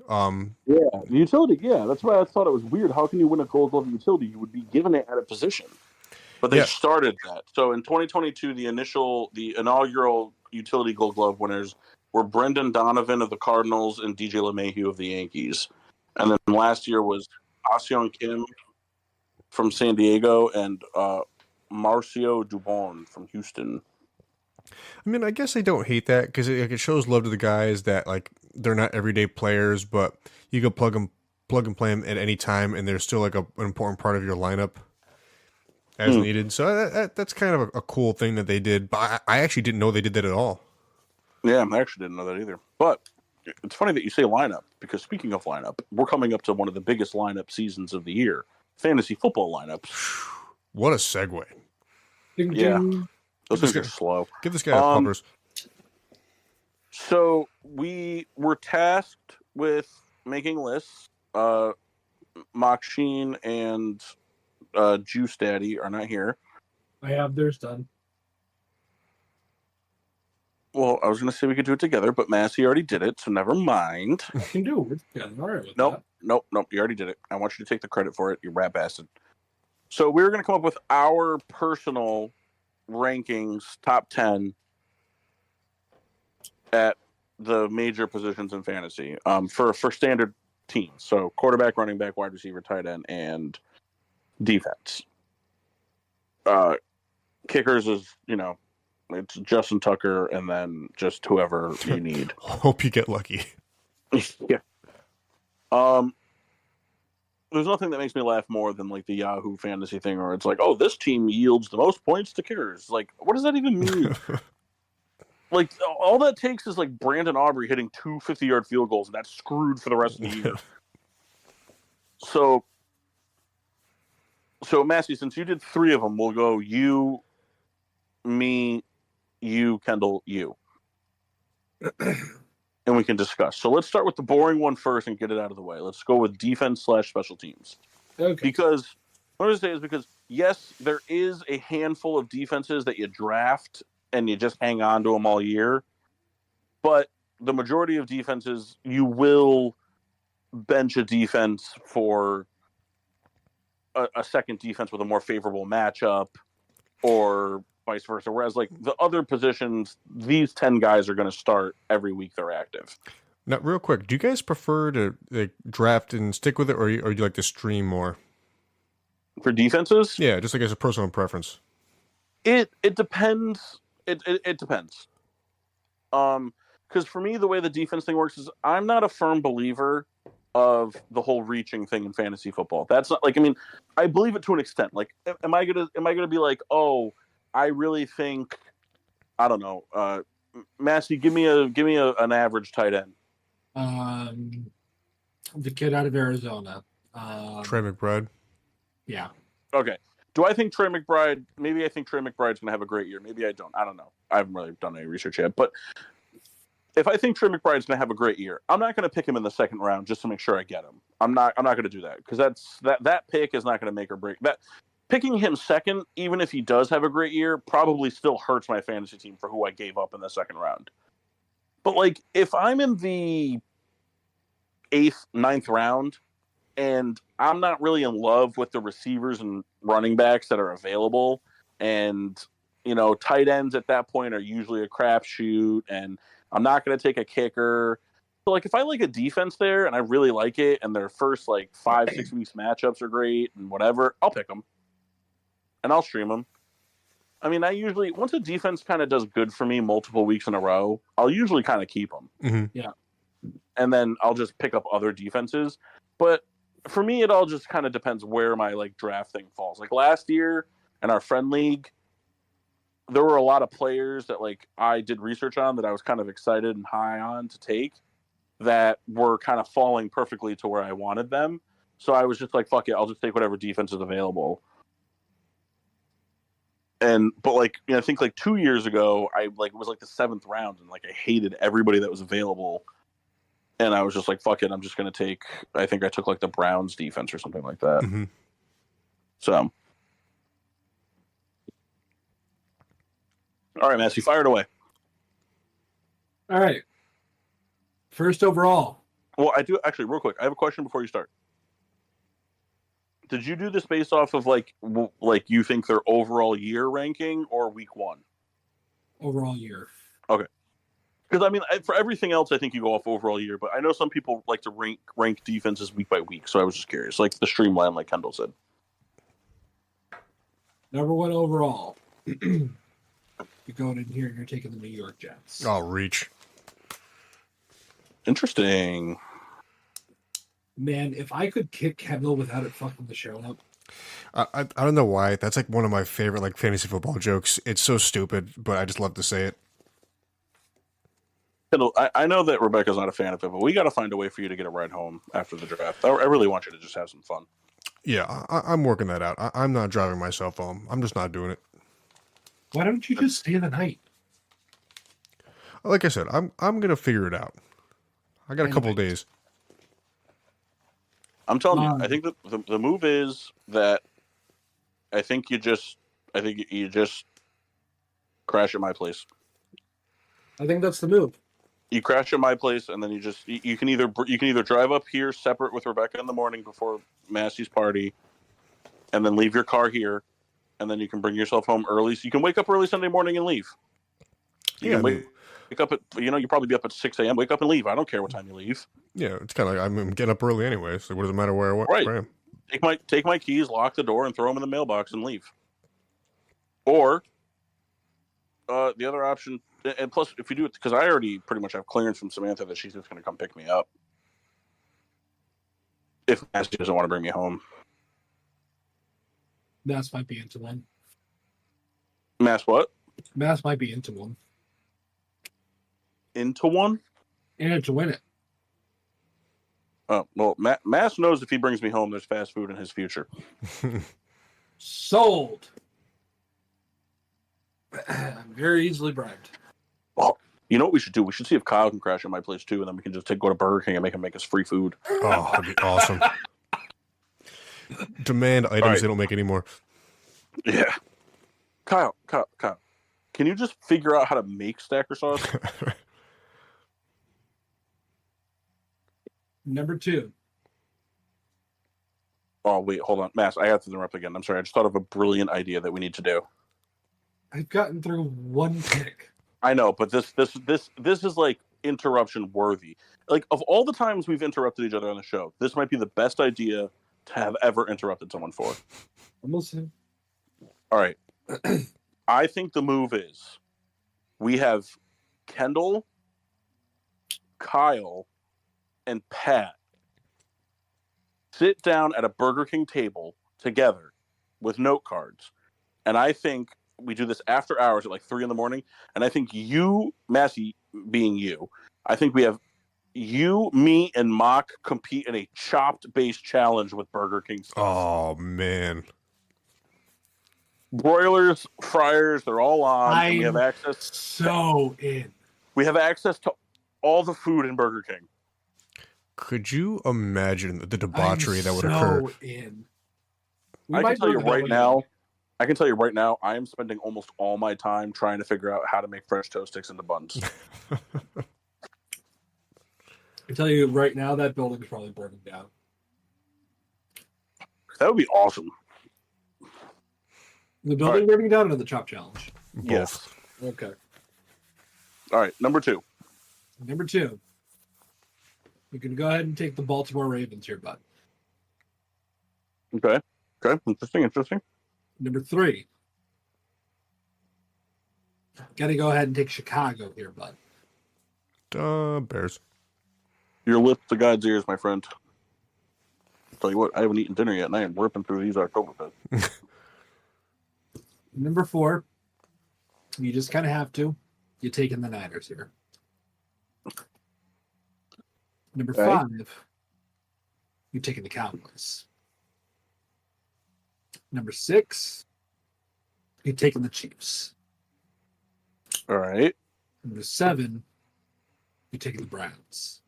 Yeah, the utility. Yeah, that's why I thought it was weird. How can you win a Gold Glove utility? You would be given it at a position, but they started that. So in 2022, the inaugural utility Gold Glove winners were Brendan Donovan of the Cardinals and DJ LeMahieu of the Yankees, and then last year was Ah-Seong Kim from San Diego and Marcio Dubon from Houston. I mean, I guess I don't hate that because it shows love to the guys that like they're not everyday players, but you can plug and play them at any time, and they're still like an important part of your lineup as needed. So that's kind of a cool thing that they did. But I actually didn't know they did that at all. Yeah, I actually didn't know that either. But it's funny that you say lineup because speaking of lineup, we're coming up to one of the biggest lineup seasons of the year, fantasy football lineups. What a segue! Ding, Yeah. ding. Those things are slow. Give this guy a pumpers. So we were tasked with making lists. Machine and Juice Daddy are not here. I have theirs done. Well, I was going to say we could do it together, but Massey already did it, so never mind. I can do it. Yeah, all right with Nope, that. nope. You already did it. I want you to take the credit for it, you rat bastard. So we're going to come up with our personal rankings, top 10 at the major positions in fantasy for standard teams. So quarterback, running back, wide receiver, tight end, and defense. Kickers is, it's Justin Tucker and then just whoever you need. Hope you get lucky. Yeah. There's nothing that makes me laugh more than like the Yahoo fantasy thing where it's like, oh, this team yields the most points to kickers. Like, what does that even mean? Like, all that takes is like Brandon Aubrey hitting 2 50-yard field goals, and that's screwed for the rest of the year. So, Massey, since you did 3 of them, we'll go you, me, you, Kendall, you. And we can discuss. So let's start with the boring one first and get it out of the way. Let's go with defense/special teams. Okay. Because what I was saying is because yes, there is a handful of defenses that you draft and you just hang on to them all year, but the majority of defenses you will bench a defense for a second defense with a more favorable matchup, or vice versa. Whereas like the other positions, these 10 guys are going to start every week they're active. Now, real quick, do you guys prefer to like draft and stick with it, or do you like to stream more? For defenses? Yeah, just like as a personal preference. It depends. It depends. Because for me, the way the defense thing works is I'm not a firm believer of the whole reaching thing in fantasy football. That's not like, I mean, I believe it to an extent. Like, am I gonna be like, oh, I really think, I don't know, Massey, give me an average tight end. The kid out of Arizona. Trey McBride. Yeah. Okay. Do I think Trey McBride? Maybe I think Trey McBride's going to have a great year. Maybe I don't. I don't know. I haven't really done any research yet. But if I think Trey McBride's going to have a great year, I'm not going to pick him in the second round just to make sure I get him. I'm not going to do that because that pick is not going to make or break that. Picking him second, even if he does have a great year, probably still hurts my fantasy team for who I gave up in the second round. But like, if I'm in the 8th, 9th round, and I'm not really in love with the receivers and running backs that are available, and tight ends at that point are usually a crapshoot, and I'm not going to take a kicker, So, like, if I like a defense there and I really like it, and their first like 5-6 weeks matchups are great and whatever, I'll pick them and I'll stream them. I mean, I usually once a defense kind of does good for me multiple weeks in a row, I'll usually kind of keep them. Mm-hmm. Yeah. And then I'll just pick up other defenses. But for me, it all just kind of depends where my like draft thing falls. Like last year in our friend league, there were a lot of players that like I did research on that I was kind of excited and high on to take that were kind of falling perfectly to where I wanted them. So I was just like, fuck it, I'll just take whatever defense is available. But like, you know, I think like 2 years ago, I like it was like the 7th round, and like I hated everybody that was available, and I was just like, fuck it, I'm just gonna take. I think I took like the Browns defense or something like that. Mm-hmm. So, all right, Massey, fire it away. All right. First overall. Well, I do actually real quick. I have a question before you start. Did you do this based off of like you think their overall year ranking or week 1? Overall year. Okay. Because I mean, for everything else, I think you go off overall year. But I know some people like to rank defenses week by week. So I was just curious, like the streamline, like Kendall said. Number 1 overall. You're going in here and you're taking the New York Jets. Oh, reach. Interesting. Man, if I could kick Kendall without it fucking the show up. I don't know why. That's like one of my favorite like fantasy football jokes. It's so stupid, but I just love to say it. Kendall, I know that Rebecca's not a fan of it, but we got to find a way for you to get a ride home after the draft. I really want you to just have some fun. Yeah, I'm working that out. I'm not driving myself home. I'm just not doing it. Why don't you just stay the night? Like I said, I'm gonna figure it out. I got a couple of days. I'm telling you, I think the move is that I think you just crash at my place. I think that's the move. You crash at my place, and then you can either drive up here separate with Rebecca in the morning before Massey's party, and then leave your car here, and then you can bring yourself home early. So you can wake up early Sunday morning and leave. You can wake up at you'll probably be up at 6 a.m. Wake up and leave. I don't care what time you leave. Yeah, it's kind of like I'm getting up early anyway, so what does it matter where I am? Take my keys, lock the door, and throw them in the mailbox and leave. Or the other option, and plus if you do it, because I already pretty much have clearance from Samantha that she's just going to come pick me up if Massey doesn't want to bring me home. Mass might be into one. Mass what? Mass might be into one. Into one? And to win it. Oh, well, Mass knows if he brings me home, there's fast food in his future. Sold. I'm very easily bribed. Well, you know what we should do? We should see if Kyle can crash at my place too, and then we can just go to Burger King and make him make us free food. Oh, that'd be awesome. Demand items they don't make anymore. Yeah. Kyle, can you just figure out how to make stacker sauce? Number 2. Oh, wait, hold on. Mass, I have to interrupt again. I'm sorry. I just thought of a brilliant idea that we need to do. I've gotten through one pick. I know, but this is like interruption worthy. Like, of all the times we've interrupted each other on the show, this might be the best idea to have ever interrupted someone for. I'm listening. All right. I think the move is we have Kendall, Kyle, and Pat sit down at a Burger King table together with note cards. And I think we do this after hours at like 3 a.m. And I think you, Massey, being you, I think we have you, me, and Mock compete in a chopped-based challenge with Burger King stuff. Oh, man. Broilers, fryers, they're all on. And we have access. So in. We have access to all the food in Burger King. Could you imagine the debauchery that would occur? In. I can tell you right now, I am spending almost all my time trying to figure out how to make French toast sticks into buns. I can tell you right now, that building's probably burning down. That would be awesome. The building burning down or the chop challenge? Both. Yes. Okay. All right, number 2. Number 2. You can go ahead and take the Baltimore Ravens here, bud. Okay. Interesting. Number 3. Got to go ahead and take Chicago here, bud. Bears. Your lips to God's ears, my friend. Tell you what, I haven't eaten dinner yet, and I am ripping through these Oktoberfest. Number 4. You just kind of have to. You're taking the Niners here. Number 5. You're taking the Cowboys. Number 6. You're taking the Chiefs. All right. Number 7. You're taking the Browns.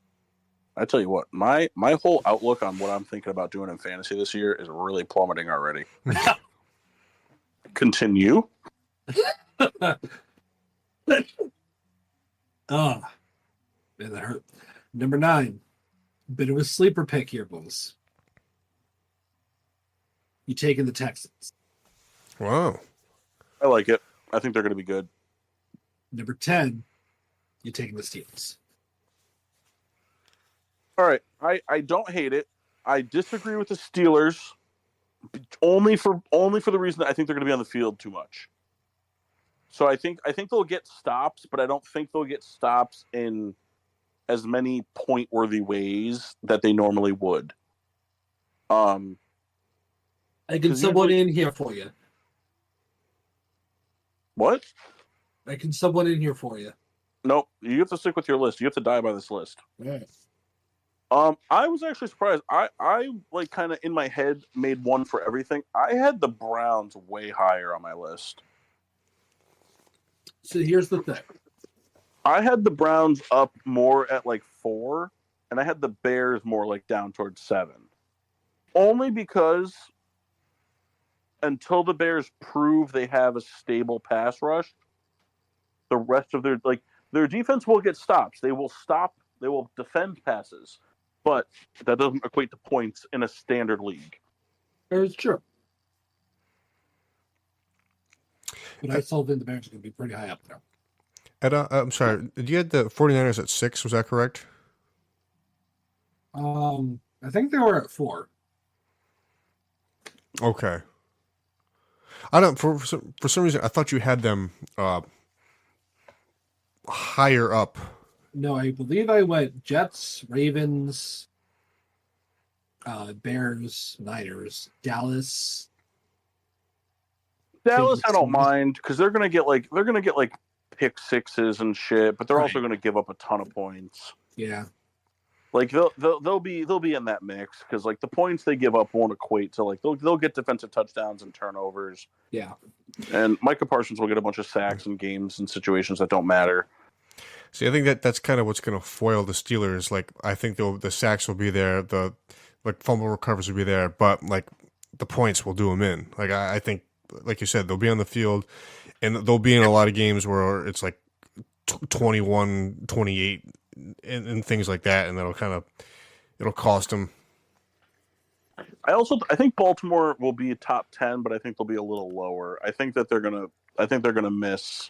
I tell you what, my whole outlook on what I'm thinking about doing in fantasy this year is really plummeting already. Continue. Oh, man, that hurt. Number 9. Bit of a sleeper pick here, boys. You taking the Texans. Wow. I like it. I think they're going to be good. Number 10. You taking the Steelers. All right. I don't hate it. I disagree with the Steelers only for the reason that I think they're going to be on the field too much. So I think they'll get stops, but I don't think they'll get stops in as many point-worthy ways that they normally would. I can sub one in here for you. What? I can sub one in here for you. Nope. You have to stick with your list. You have to die by this list. Right. I was actually surprised. I like kind of in my head made one for everything. I had the Browns way higher on my list. So here's the thing. I had the Browns up more at like 4, and I had the Bears more like down towards 7. Only because until the Bears prove they have a stable pass rush, the rest of their defense will get stops. They will defend passes, but that doesn't equate to points in a standard league. It's true. But I still think the Bears are going to be pretty high up there. I'm sorry. Did you had the 49ers at 6? Was that correct? I think they were at 4. Okay. I don't. For some reason, I thought you had them higher up. No, I believe I went Jets, Ravens, Bears, Niners, Dallas. Dallas, I don't mind because they're gonna get like pick sixes and shit, but they're also gonna give up a ton of points. Yeah, like they'll be in that mix because like the points they give up won't equate to like they'll get defensive touchdowns and turnovers. Yeah, and Micah Parsons will get a bunch of sacks in games and situations that don't matter. See, I think that's kind of what's going to foil the Steelers. Like, I think the sacks will be there, the fumble recovers will be there, but like the points will do them in. Like I think, like you said, they'll be on the field, and they'll be in a lot of games where it's like 21, 28, and things like that, and it'll cost them. I think Baltimore will be top 10, but I think they'll be a little lower. I think they're gonna miss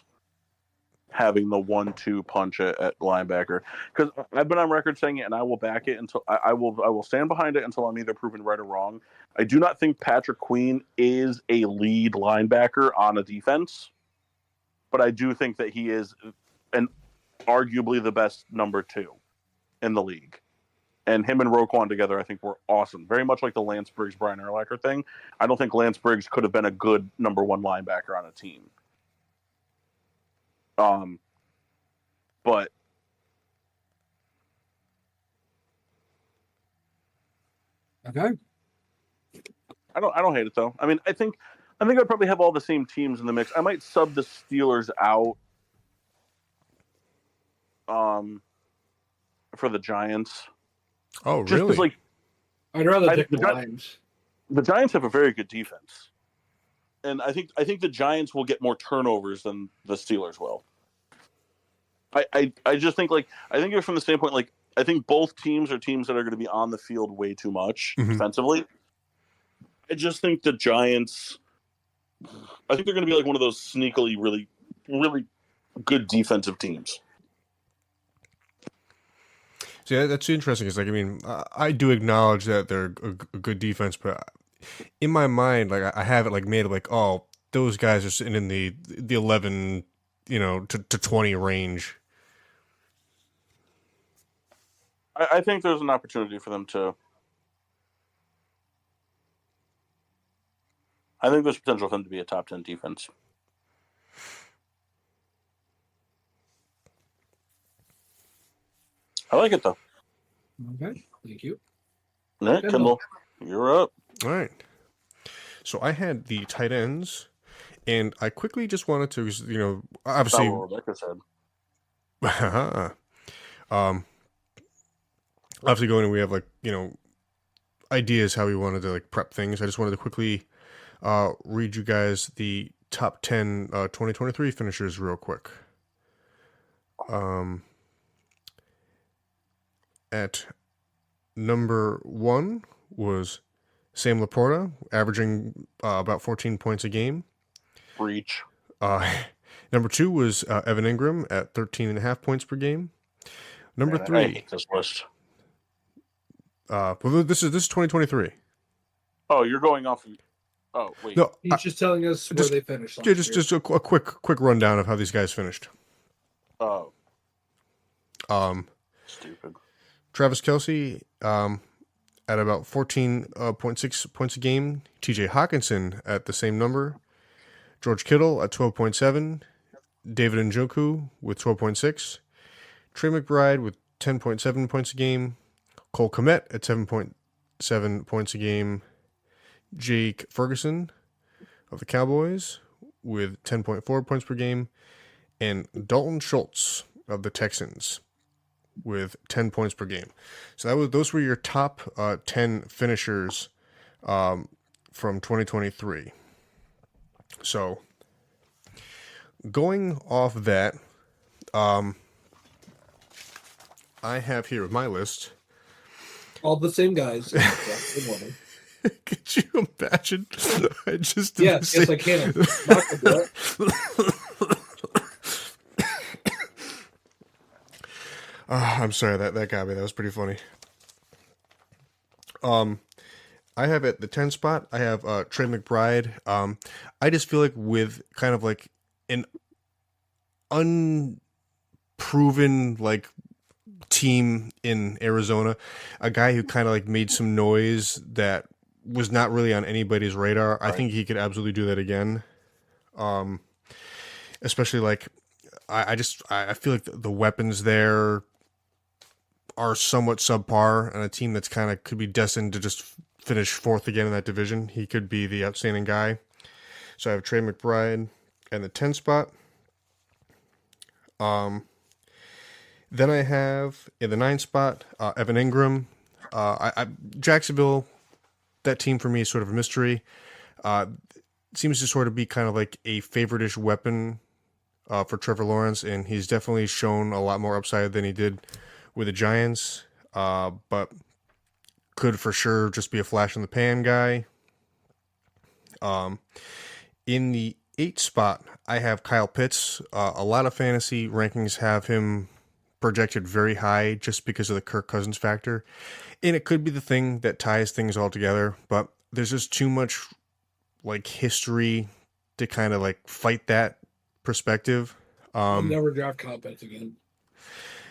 having the 1-2 punch at linebacker because I've been on record saying it, and I will back it until I will stand behind it until I'm either proven right or wrong. I do not think Patrick Queen is a lead linebacker on a defense, but I do think that he is arguably the best number 2 in the league. And him and Roquan together, I think, were awesome. Very much like the Lance Briggs, Brian Urlacher thing. I don't think Lance Briggs could have been a good number 1 linebacker on a team. But okay. I don't hate it though. I mean, I think I'd probably have all the same teams in the mix. I might sub the Steelers out for the Giants. Oh, really? Like, I'd rather pick the Lions. The Giants have a very good defense, and I think the Giants will get more turnovers than the Steelers will. I just think I think from the standpoint I think both teams are teams that are going to be on the field way too much defensively. I just think the Giants. I think they're going to be like one of those sneakily really, really good defensive teams. See, that's interesting. It's like, I mean, I do acknowledge that they're a good defense, but in my mind, like I have it like made it like, oh, those guys are sitting in the 11, to 20 range. I think there's an opportunity for them to. I think there's potential for them to be a top 10 defense. I like it though. Okay, thank you. All right, Kendall, you're up. All right. So I had the tight ends, and I quickly just wanted to, obviously. That's not what Rebecca said. Obviously going and we have like, ideas how we wanted to like prep things. I just wanted to quickly read you guys the top 10 2023 finishers real quick. At number 1 was Sam Laporta, averaging about 14 points a game. Breach. Number 2 was Evan Ingram at 13.5 points per game. Number 3. I hate this list. Well, this is 2023. Oh, you're going off. Oh, wait. No, He's just telling us where they finished. Yeah, just a quick rundown of how these guys finished. Oh. Stupid. Travis Kelce at about 14.6 points a game. TJ Hawkinson at the same number. George Kittle at 12.7. David Njoku with 12.6. Trey McBride with 10.7 points a game. Cole Kmet at 7.7 points a game. Jake Ferguson of the Cowboys with 10.4 points per game. And Dalton Schultz of the Texans with 10 points per game. So those were your top 10 finishers from 2023. So going off that, I have here with my list all the same guys. Could you imagine? I just yes, I can. I'm sorry, that got me. That was pretty funny. I have at the 10 spot, I have Trey McBride. I just feel like with kind of like an unproven like team in Arizona, a guy who kind of like made some noise that was not really on anybody's radar. Right. I think he could absolutely do that again. Especially like I feel like the weapons there are somewhat subpar, and a team that's kind of could be destined to just finish fourth again in that division. He could be the outstanding guy. So I have Trey McBride and the 10 spot. Then I have in the 9 spot Evan Ingram. Jacksonville, that team for me is sort of a mystery. Seems to sort of be kind of like a favorite-ish weapon for Trevor Lawrence, and he's definitely shown a lot more upside than he did with the Giants, but could for sure just be a flash in the pan guy. In the 8 spot, I have Kyle Pitts. A lot of fantasy rankings have him projected very high just because of the Kirk Cousins factor. And it could be the thing that ties things all together, but there's just too much like history to kind of like fight that perspective. I'll never draft Kyle Pitts again.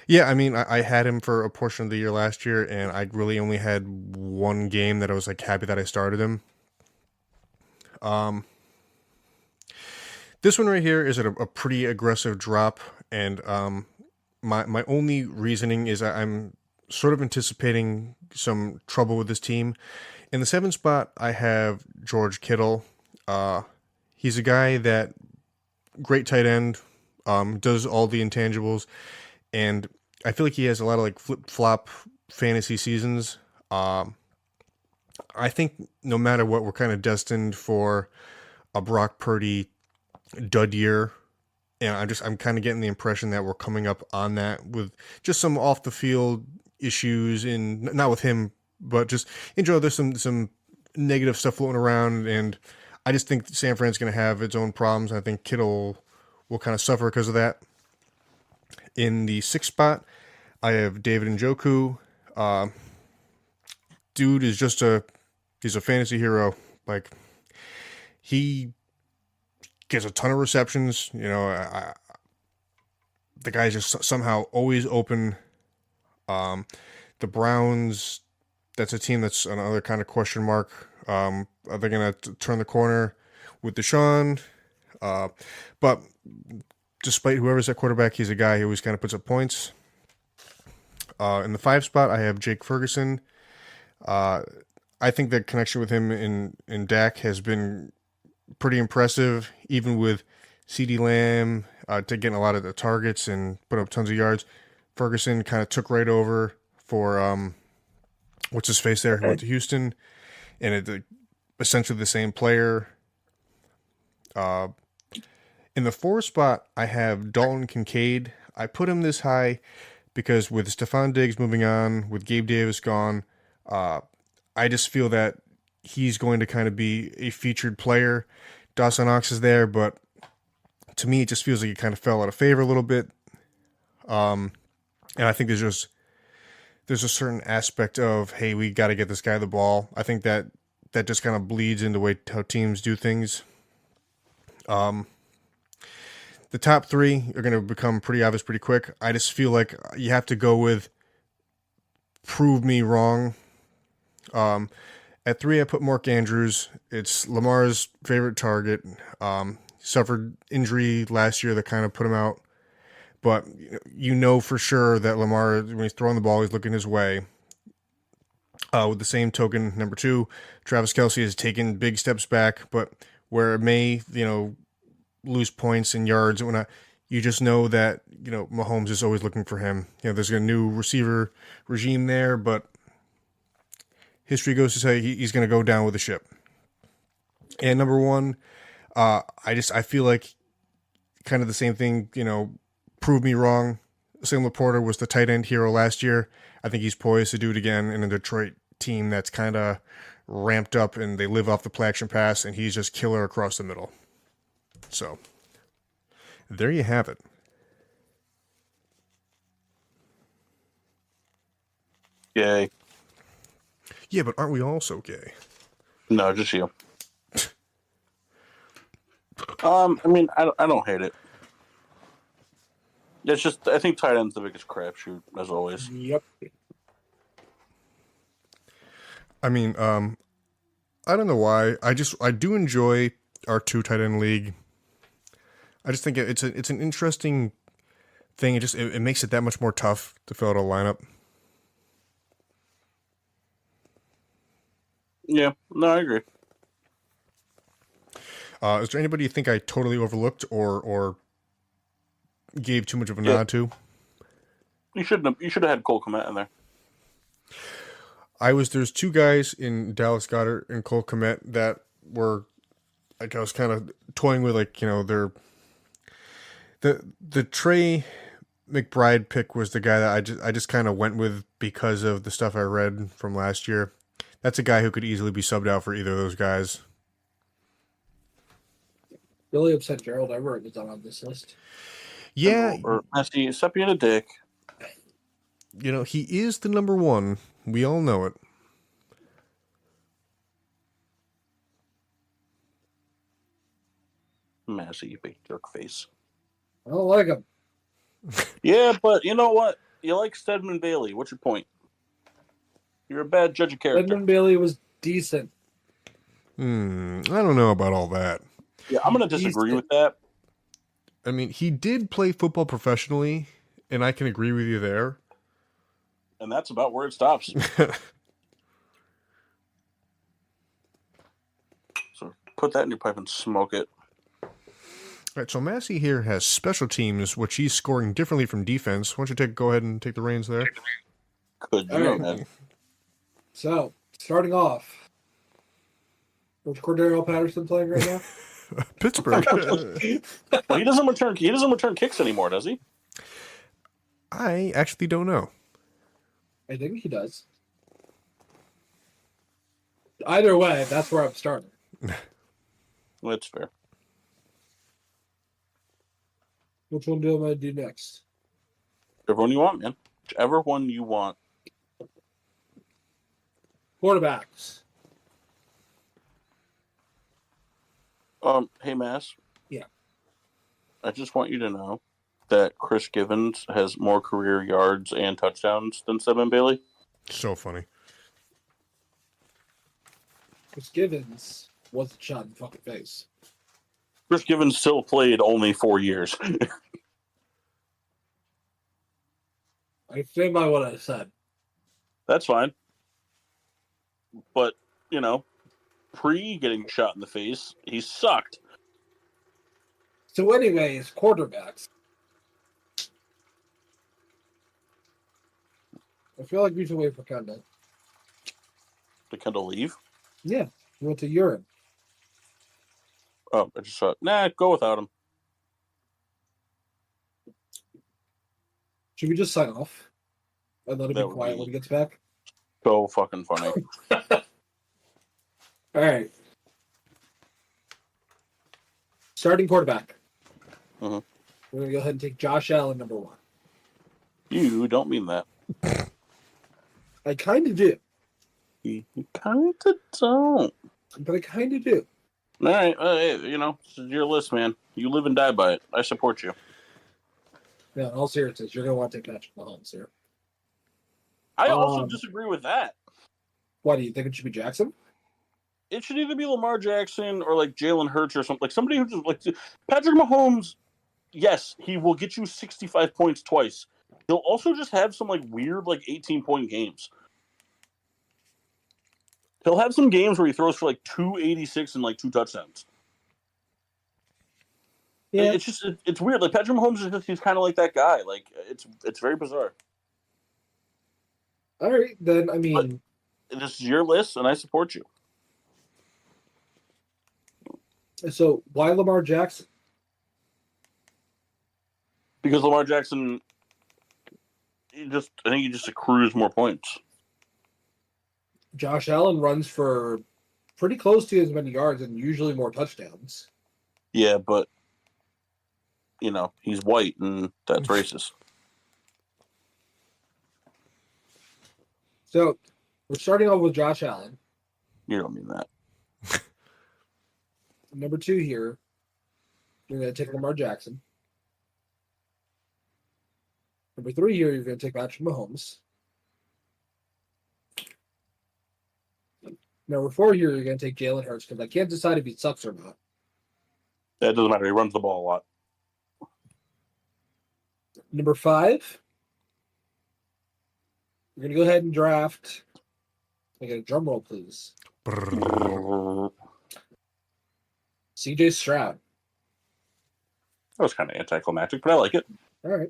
Yeah, I mean, I had him for a portion of the year last year, and I really only had one game that I was like happy that I started him. This one right here is at a pretty aggressive drop, and my only reasoning is I'm sort of anticipating some trouble with this team. In the 7 spot, I have George Kittle. He's a guy that great tight end, does all the intangibles. And I feel like he has a lot of like flip-flop fantasy seasons. I think no matter what, we're kind of destined for a Brock Purdy dud year. And I'm kind of getting the impression that we're coming up on that with just some off the field issues, and not with him, but just in general, there's some negative stuff floating around. And I just think San Fran's going to have its own problems. I think Kittle will kind of suffer because of that. In the 6th spot, I have David Njoku. Dude is he's a fantasy hero. Like, he gets a ton of receptions. You know, the guy's just somehow always open. The Browns, that's a team that's another kind of question mark. Are they going to turn the corner with Deshaun? But despite whoever's at quarterback, he's a guy who always kind of puts up points. In the 5 spot, I have Jake Ferguson. I think the connection with him in Dak has been pretty impressive, even with CeeDee Lamb to getting a lot of the targets and put up tons of yards. Ferguson kind of took right over for what's his face there, who went to Houston, and it essentially the same player. In the 4 spot, I have Dalton Kincaid. I put him this high because with Stephon Diggs moving on, with Gabe Davis gone, I just feel that he's going to kind of be a featured player. Dawson Knox is there, but to me, it just feels like he kind of fell out of favor a little bit. And I think there's a certain aspect of, hey, we got to get this guy the ball. I think that just kind of bleeds into how teams do things. The top 3 are going to become pretty obvious pretty quick. I just feel like you have to go with prove me wrong. At 3, I put Mark Andrews. It's Lamar's favorite target. Suffered injury last year that kind of put him out. But you know for sure that Lamar, when he's throwing the ball, he's looking his way. With the same token, number 2, Travis Kelce has taken big steps back, but where it may, lose points and yards and whatnot, you just know that, Mahomes is always looking for him. There's a new receiver regime there, but history goes to say he's going to go down with the ship. And number 1, I feel like kind of the same thing, prove me wrong. Sam Laporta was the tight end hero last year. I think he's poised to do it again in a Detroit team that's kind of ramped up and they live off the play action pass, and he's just killer across the middle. So, there you have it. Yay. Yeah, but aren't we all so gay? No, just you. I don't hate it. It's just, I think tight end's the biggest crapshoot, as always. Yep. I don't know why. I do enjoy our 2 tight end league. I just think it's an interesting thing. It makes it that much more tough to fill out a lineup. Yeah, no, I agree. Is there anybody you think I totally overlooked or gave too much of a nod to? You should have had Cole Kmet in there. There's 2 guys in Dallas Goedert and Cole Kmet that were, I was kind of toying with, the Trey McBride pick was the guy that I just kind of went with because of the stuff I read from last year. That's a guy who could easily be subbed out for either of those guys. Really upset Gerald Everett is not on this list. Yeah. Or Messi, stop being a dick. He is the number 1. We all know it. Messi, you big jerk face. I don't like him. Yeah, but you know what? You like Stedman Bailey. What's your point? You're a bad judge of character. Stedman Bailey was decent. I don't know about all that. Yeah, I'm going to disagree with that. He did play football professionally, and I can agree with you there. And that's about where it stops. So put that in your pipe and smoke it. All right, so Massey here has special teams, which he's scoring differently from defense. Why don't you go ahead and take the reins there? Could you imagine? So, starting off, what's Cordero Patterson playing right now? Pittsburgh. Well, he doesn't return kicks anymore, does he? I actually don't know. I think he does. Either way, that's where I'm starting. That's fair. Which one do I do next? Everyone you want, man. Whichever one you want. Quarterbacks. Hey, Mass. Yeah. I just want you to know that Chris Givens has more career yards and touchdowns than Seven Bailey. So funny. Chris Givens wasn't shot in the fucking face. Chris Givens still played only 4 years. I stand by what I said. That's fine. But, pre getting shot in the face, he sucked. So, anyways, quarterbacks. I feel like we should wait for Kendall. Did Kendall leave? Yeah, he went to urine. Oh, I just thought, go without him. Should we just sign off and let him That be would quiet be- when he gets back? So fucking funny. All right. Starting quarterback. Mhm. We're going to go ahead and take Josh Allen, number 1. You don't mean that. I kind of do, You kind of don't. but I kind of do. All right, this is your list, man. You live and die by it. I support you. No, in all seriousness, you're going to want to take Patrick Mahomes here. I also disagree with that. Why do you think it should be Jackson? It should either be Lamar Jackson or like Jalen Hurts or something. Like somebody who just like Patrick Mahomes. Yes, he will get you 65 points twice. He'll also just have some like weird like 18-point games. He'll have some games where he throws for like 286 and like 2 touchdowns. Yeah. It's just it's weird. Like Patrick Mahomes is he's kind of like that guy. Like it's very bizarre. All right, then, I mean... But this is your list, and I support you. So, why Lamar Jackson? Because Lamar Jackson, I think he just accrues more points. Josh Allen runs for pretty close to as many yards and usually more touchdowns. Yeah, but, he's white, and that's racist. So, we're starting off with Josh Allen. You don't mean that. Number 2 here, you're going to take Lamar Jackson. Number 3 here, you're going to take Patrick Mahomes. Number 4 here, you're going to take Jalen Hurts because I can't decide if he sucks or not. That doesn't matter. He runs the ball a lot. Number 5, you're going to go ahead and draft. I get a drum roll, please. Brrr. CJ Stroud. That was kind of anticlimactic, but I like it. All right.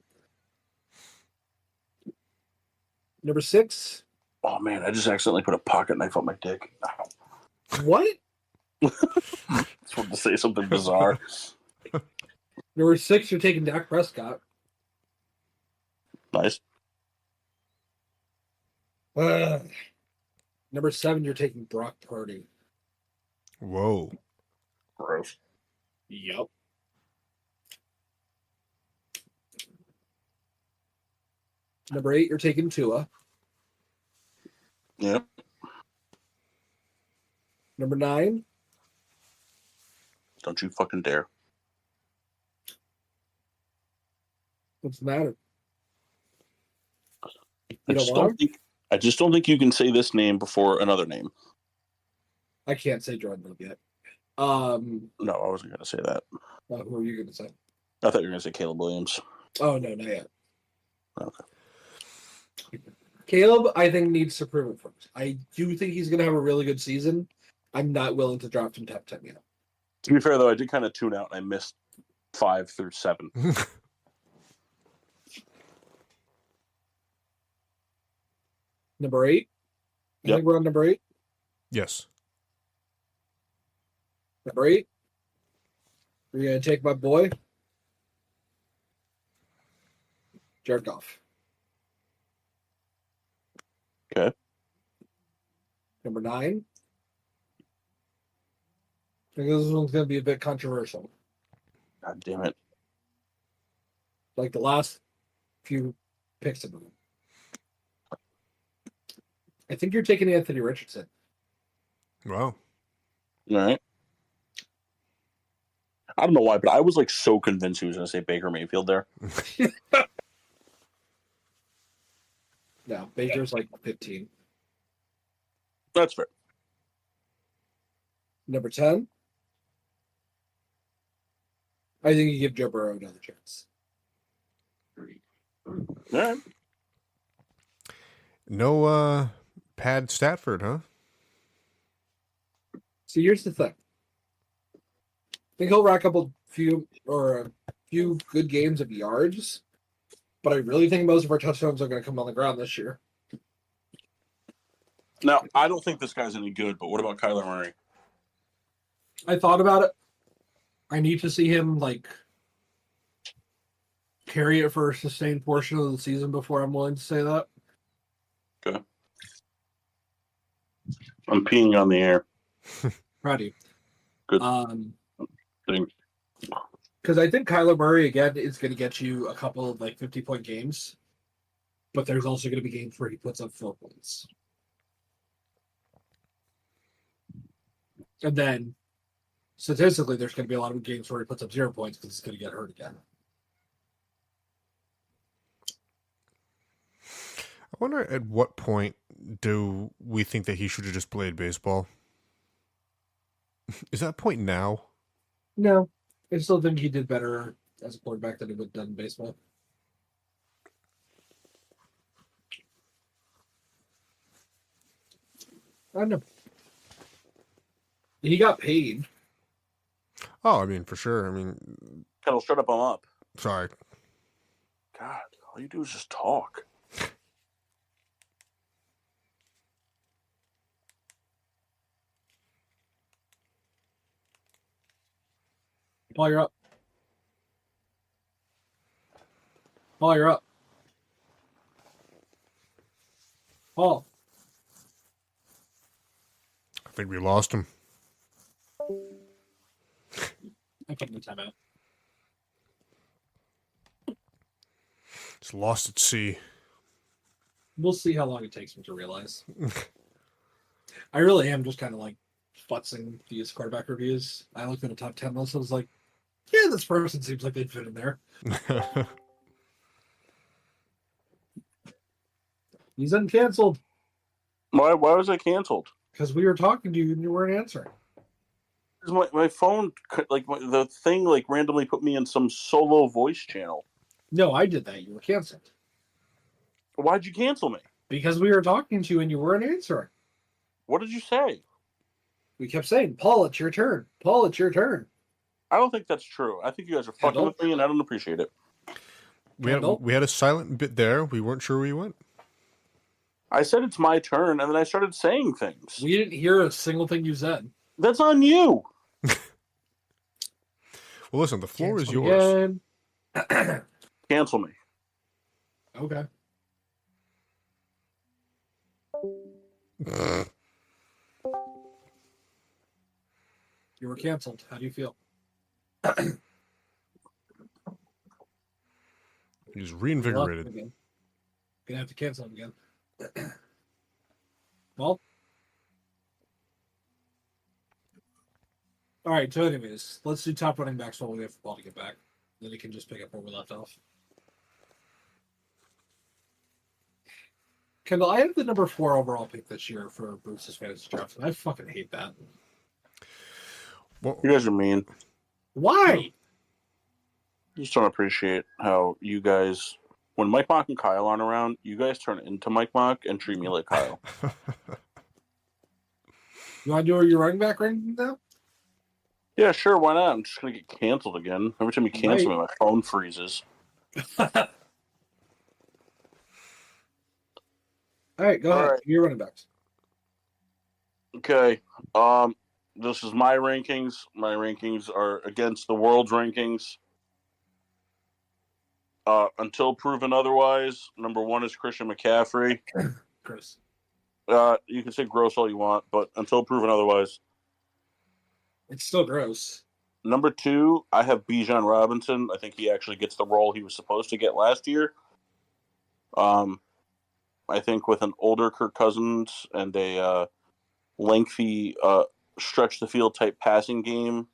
Number 6. Oh, man, I just accidentally put a pocket knife on my dick. What? Just wanted to say something bizarre. Number 6, you're taking Dak Prescott. Nice. Number 7, you're taking Brock Purdy. Whoa. Gross. Yep. Number 8, you're taking Tua. Yep. Number 9, Don't you fucking dare. what's the matter? I You just don't want him? I just don't think you can say this name before another name. I can't say Jordan Love yet. No, I wasn't going to say that. Who are you going to say? I thought you were going to say Caleb Williams. Oh, no, not yet. Okay. Caleb, I think, needs to prove it first. I do think he's going to have a really good season. I'm not willing to draft him top 10 yet. To be fair, though, I did kind of tune out and I missed 5 through 7. Number 8. I Yep. think we're on number 8. Yes. Number 8. We're going to take my boy, Jared Goff. Okay. Number 9. I think this one's going to be a bit controversial. God damn it. Like the last few picks of him. I think you're taking Anthony Richardson. Wow. All right. I don't know why, but I was like so convinced he was going to say Baker Mayfield there. No, Baker's like 15. That's fair. Number 10. I think you give Joe Burrow another chance. All right. No Pad Statford, huh? See, here's the thing. I think he'll rack up a few good games of yards, but I really think most of our touchdowns are going to come on the ground this year. Now, I don't think this guy's any good, but what about Kyler Murray? I thought about it. I need to see him like carry it for a sustained portion of the season before I'm willing to say that. Okay. I'm peeing on the air. Proud of you. Good thing. Because I think Kyler Murray, again, is going to get you a couple of like 50-point games, but there's also going to be games where he puts up 4 points. And then statistically, there's going to be a lot of games where he puts up 0 points because he's going to get hurt again. I wonder at what point do we think that he should have just played baseball? Is that point now? No, I still think he did better as a quarterback than he would have done in baseball. I don't know. He got paid. Oh, I mean, for sure. I mean, Kettle, shut up, I'm up. sorry. God, all you do is just talk. Paul, you're up. Paul, you're up. Paul. I think we lost him. I put him in timeout. It's lost at sea. We'll see how long it takes me to realize. I really am just kind of like futzing these quarterback reviews. I looked at the top 10 list and was like, yeah, this person seems like they'd fit in there. He's uncanceled Why was I canceled? because we were talking to you and you weren't answering. Because my phone, the thing, randomly put me in some solo voice channel. No, I did that. You were canceled Why'd you cancel me? because we were talking to you and you weren't answering. What did you say? We kept saying, Paul, it's your turn. Paul, it's your turn. I don't think that's true. I think you guys are fucking Kendall? with me, and I don't appreciate it. Kendall? We had a silent bit there. We weren't sure where you went. I said it's my turn, and then I started saying things. We didn't hear a single thing you said. That's on you. Well, listen, the floor is Cancel yours. again. Cancel me. Okay. You were canceled. How do you feel? He's reinvigorated. Again. Gonna have to cancel him again. Well. All right. So, anyways, let's do top running backs while we have football to get back. Then he can just pick up where we left off. Kendall, I have the number 4 overall pick this year for Bruce's fantasy draft, and I fucking hate that. Well, You guys are mean. Why? Just don't appreciate how you guys, when Mike Mock and Kyle aren't around, you guys turn into Mike Mock and treat me like Kyle. You want to do your running back ranking now? Yeah, sure, why not? I'm just going to get canceled again. Every time you cancel me, my phone freezes. All right, go ahead. right. Your running backs. Okay. This is my rankings. My rankings are against the world's rankings. Until proven otherwise, number 1 is Christian McCaffrey. Chris. You can say gross all you want, but until proven otherwise. It's still gross. Number 2, I have Bijan Robinson. I think he actually gets the role he was supposed to get last year. I think with an older Kirk Cousins and a lengthy stretch the field type passing game,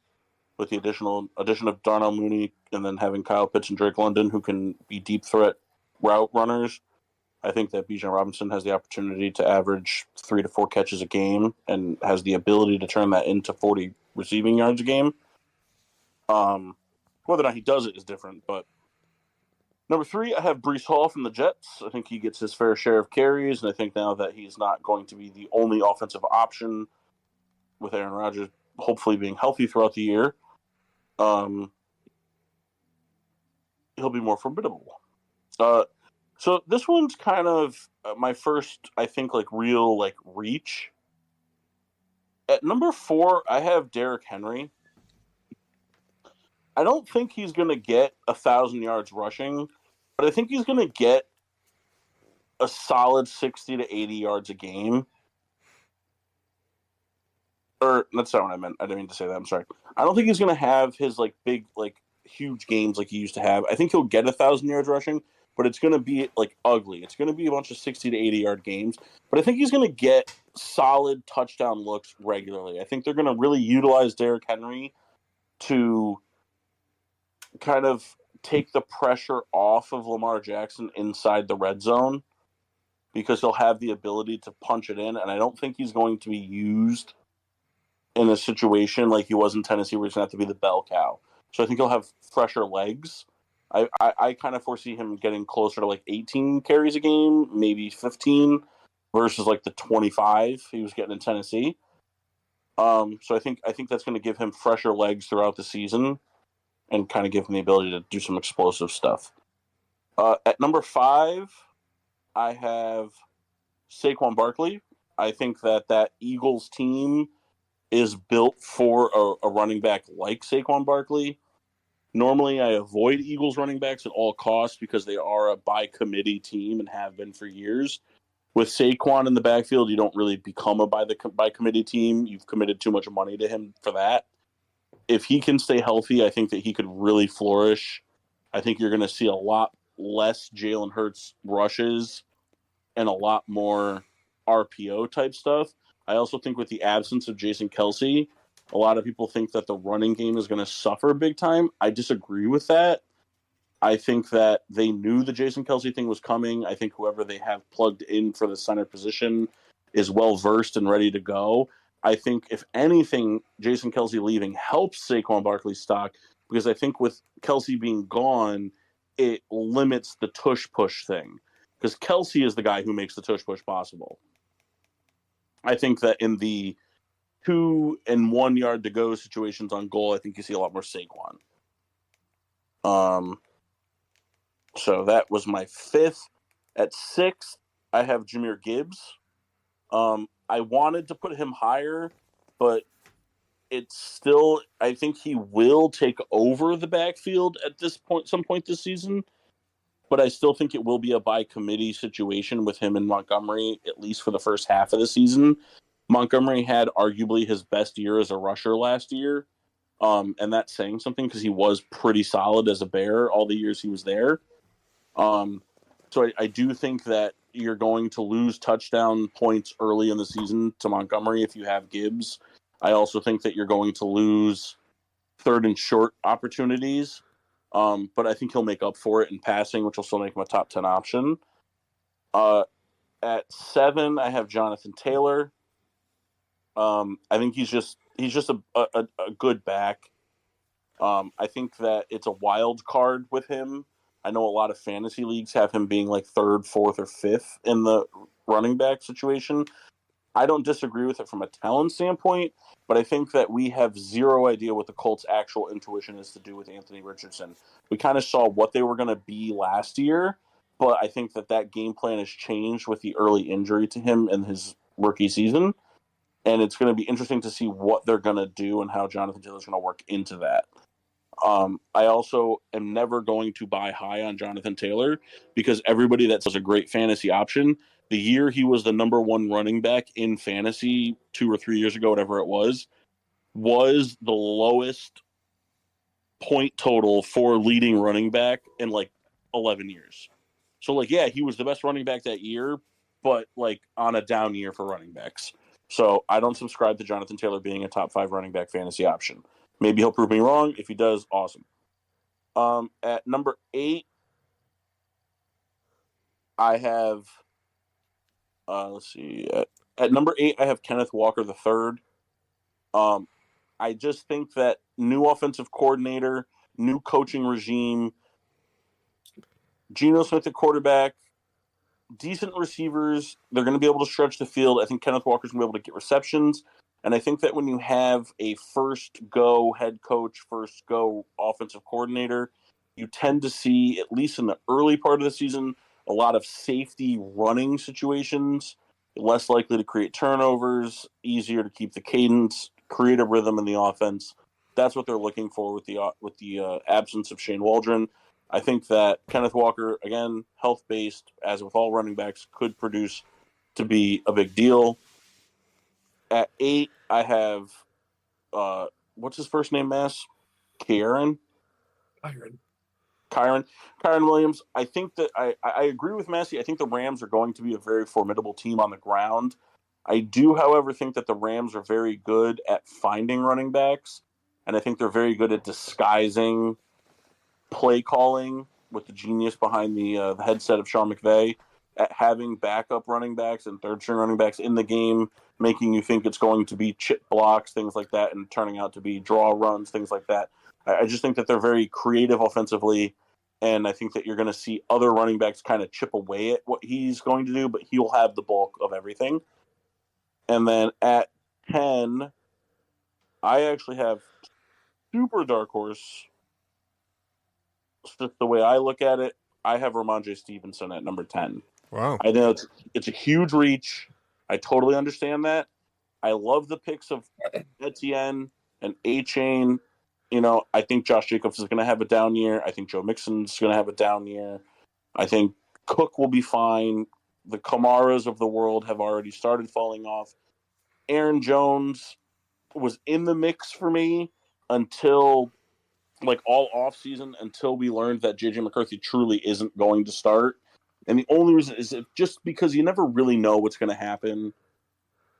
with the addition of Darnell Mooney, and then having Kyle Pitts and Drake London, who can be deep threat route runners, I think that Bijan Robinson has the opportunity to average 3 to 4 catches a game and has the ability to turn that into 40 receiving yards a game. Whether or not he does it is different, but number 3, I have Breece Hall from the Jets. I think he gets his fair share of carries, and I think now that he's not going to be the only offensive option with Aaron Rodgers hopefully being healthy throughout the year, he'll be more formidable. So this one's kind of my first, I think, like real like reach. At number 4, I have Derrick Henry. I don't think he's going to get 1,000 yards rushing, but I think he's going to get a solid 60 to 80 yards a game. Or that's not what I meant. I didn't mean to say that. I'm sorry. I don't think he's going to have his like big, like huge games like he used to have. I think he'll get 1,000 yards rushing, but it's going to be like ugly. It's going to be a bunch of 60 to 80 yard games. But I think he's going to get solid touchdown looks regularly. I think they're going to really utilize Derrick Henry to kind of take the pressure off of Lamar Jackson inside the red zone, because he'll have the ability to punch it in. And I don't think he's going to be used in a situation like he was in Tennessee where he's going to have to be the bell cow. So I think he'll have fresher legs. I kind of foresee him getting closer to like 18 carries a game, maybe 15, versus like the 25 he was getting in Tennessee. So I think that's going to give him fresher legs throughout the season and kind of give him the ability to do some explosive stuff. At number 5, I have Saquon Barkley. I think that Eagles team is built for a running back like Saquon Barkley. Normally, I avoid Eagles running backs at all costs because they are a by-committee team and have been for years. With Saquon in the backfield, you don't really become a by-committee team. You've committed too much money to him for that. If he can stay healthy, I think that he could really flourish. I think you're going to see a lot less Jalen Hurts rushes and a lot more RPO type stuff. I also think with the absence of Jason Kelce, a lot of people think that the running game is going to suffer big time. I disagree with that. I think that they knew the Jason Kelce thing was coming. I think whoever they have plugged in for the center position is well versed and ready to go. I think, if anything, Jason Kelce leaving helps Saquon Barkley's stock, because I think with Kelce being gone, it limits the tush-push thing, because Kelce is the guy who makes the tush-push possible. I think that in the 2 and 1 yard to go situations on goal, I think you see a lot more Saquon. So that was my 5th. At 6th, I have Jahmyr Gibbs. I wanted to put him higher, but it's still, I think he will take over the backfield at this point, some point this season. But I still think it will be a by committee situation with him and Montgomery, at least for the first half of the season. Montgomery had arguably his best year as a rusher last year. And that's saying something, because he was pretty solid as a Bear all the years he was there. So I do think that you're going to lose touchdown points early in the season to Montgomery if you have Gibbs. I also think that you're going to lose 3rd and short opportunities. But I think he'll make up for it in passing, which will still make him a top 10 option. At 7, I have Jonathan Taylor. I think he's just a good back. I think that it's a wild card with him. I know a lot of fantasy leagues have him being like 3rd, 4th, or 5th in the running back situation. I don't disagree with it from a talent standpoint, but I think that we have zero idea what the Colts' actual intuition is to do with Anthony Richardson. We kind of saw what they were going to be last year, but I think that game plan has changed with the early injury to him in his rookie season, and it's going to be interesting to see what they're going to do and how Jonathan Taylor's going to work into that. I also am never going to buy high on Jonathan Taylor, because everybody that says a great fantasy option, the year he was the number 1 running back in fantasy 2 or 3 years ago, whatever it was the lowest point total for leading running back in like 11 years. So like, yeah, he was the best running back that year, but like on a down year for running backs. So I don't subscribe to Jonathan Taylor being a top 5 running back fantasy option. Maybe he'll prove me wrong. If he does, awesome. At number 8, I have let's see. At number 8, I have Kenneth Walker III. I just think that new offensive coordinator, new coaching regime, Geno Smith at quarterback, decent receivers. They're going to be able to stretch the field. I think Kenneth Walker's going to be able to get receptions. And I think that when you have a first go head coach, first go offensive coordinator, you tend to see, at least in the early part of the season, a lot of safety running situations, less likely to create turnovers, easier to keep the cadence, create a rhythm in the offense. That's what they're looking for with the absence of Shane Waldron. I think that Kenneth Walker, again, health-based, as with all running backs, could produce to be a big deal. At 8, I have, what's his first name, Mass? Kyren Williams. I think that I agree with Massey. I think the Rams are going to be a very formidable team on the ground. I do, however, think that the Rams are very good at finding running backs, and I think they're very good at disguising play calling with the genius behind the headset of Sean McVay, at having backup running backs and third-string running backs in the game, making you think it's going to be chip blocks, things like that, and turning out to be draw runs, things like that. I just think that they're very creative offensively, and I think that you're going to see other running backs kind of chip away at what he's going to do, but he'll have the bulk of everything. And then at 10, I actually have super dark horse. Just the way I look at it, I have Ramondre Stevenson at number 10. Wow. I know it's a huge reach. I totally understand that. I love the picks of Etienne and A-Chain. I think Josh Jacobs is going to have a down year. I think Joe Mixon's going to have a down year. I think Cook will be fine. The Kamaras of the world have already started falling off. Aaron Jones was in the mix for me until all off season, until we learned that JJ McCarthy truly isn't going to start. And the only reason is just because you never really know what's going to happen.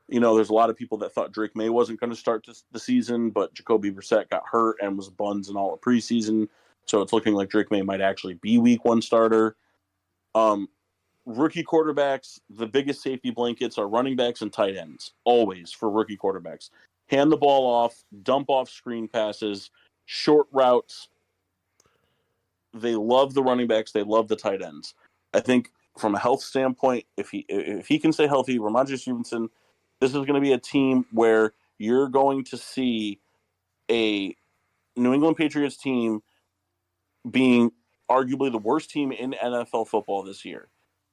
There's a lot of people that thought Drake May wasn't going to start the season, but Jacoby Brissett got hurt and was buns in all of preseason. So it's looking like Drake May might actually be week 1 starter. Rookie quarterbacks, the biggest safety blankets are running backs and tight ends, always for rookie quarterbacks. Hand the ball off, dump off screen passes, short routes. They love the running backs. They love the tight ends. I think from a health standpoint, if he can stay healthy, Ramondre Stevenson, this is going to be a team where you're going to see a New England Patriots team being arguably the worst team in NFL football this year.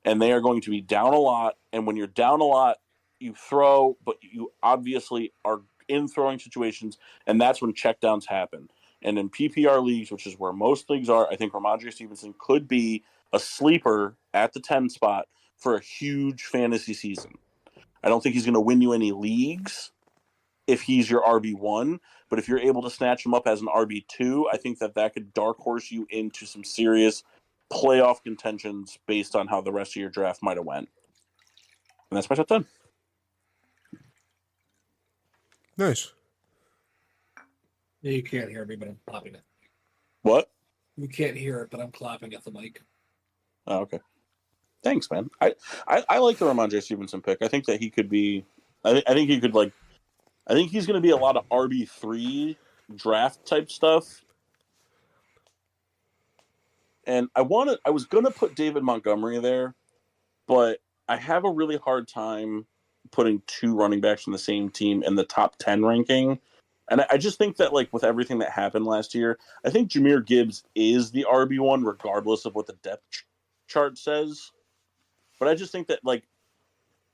And they are going to be down a lot. And when you're down a lot, you throw, but you obviously are in throwing situations, and that's when checkdowns happen. And in PPR leagues, which is where most leagues are, I think Ramondre Stevenson could be a sleeper at the 10 spot for a huge fantasy season. I don't think he's going to win you any leagues if he's your RB1, but if you're able to snatch him up as an RB2, I think that could dark horse you into some serious playoff contentions based on how the rest of your draft might have went. And that's my top 10. Nice. Yeah, you can't hear me, but I'm clapping it. What? You can't hear it, but I'm clapping at the mic. Oh, okay. Thanks, man. I like the Ramondre Stevenson pick. I think that he could be. I think he could I think he's going to be a lot of RB3 draft type stuff. And I was going to put David Montgomery there, but I have a really hard time putting 2 running backs from the same team in the top 10 ranking. And I just think that, with everything that happened last year, I think Jahmyr Gibbs is the RB1 regardless of what the depth chart says. But I just think that,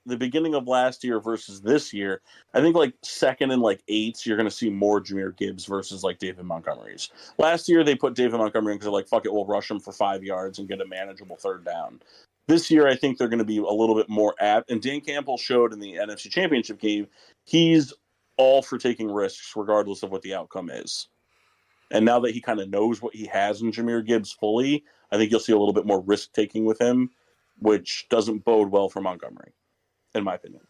the beginning of last year versus this year, I think, second and, 8s, you're going to see more Jahmyr Gibbs versus, David Montgomery's. Last year, they put David Montgomery in because they're fuck it, we'll rush him for 5 yards and get a manageable third down. This year, I think they're going to be a little bit more apt. And Dan Campbell showed in the NFC Championship game, he's all for taking risks regardless of what the outcome is. And now that he kind of knows what he has in Jahmyr Gibbs fully, I think you'll see a little bit more risk-taking with him. which doesn't bode well for Montgomery, in my opinion.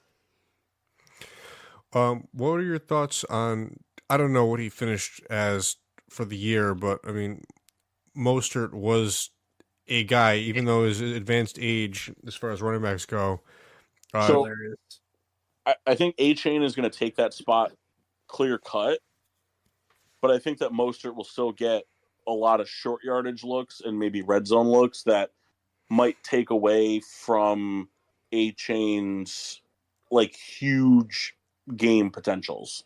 What are your thoughts on? I don't know what he finished as for the year, but I mean, Mostert was a guy, even though his advanced age as far as running backs go. So I think A-Chain is going to take that spot clear cut, but I think that Mostert will still get a lot of short yardage looks and maybe red zone looks that might take away from A-Chain's like huge game potentials.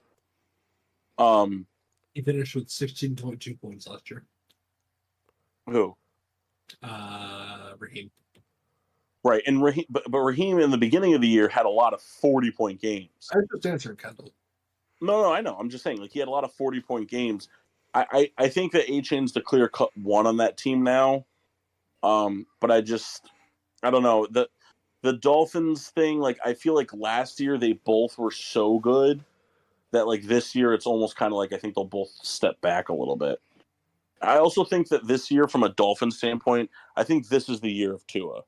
He finished with 16.2 points last year. Who? Raheem. Right, and Raheem, but Raheem in the beginning of the year had a lot of 40-point games. I was just answering Kendall. No, I know. I'm just saying, like, he had a lot of 40-point games. I think that A-Chain's the clear-cut one on that team now. But I don't know. The Dolphins thing, like, I feel like last year they both were so good that, like, this year it's almost kind of like I think they'll both step back a little bit. I also think that this year, from a Dolphins standpoint, I think this is the year of Tua.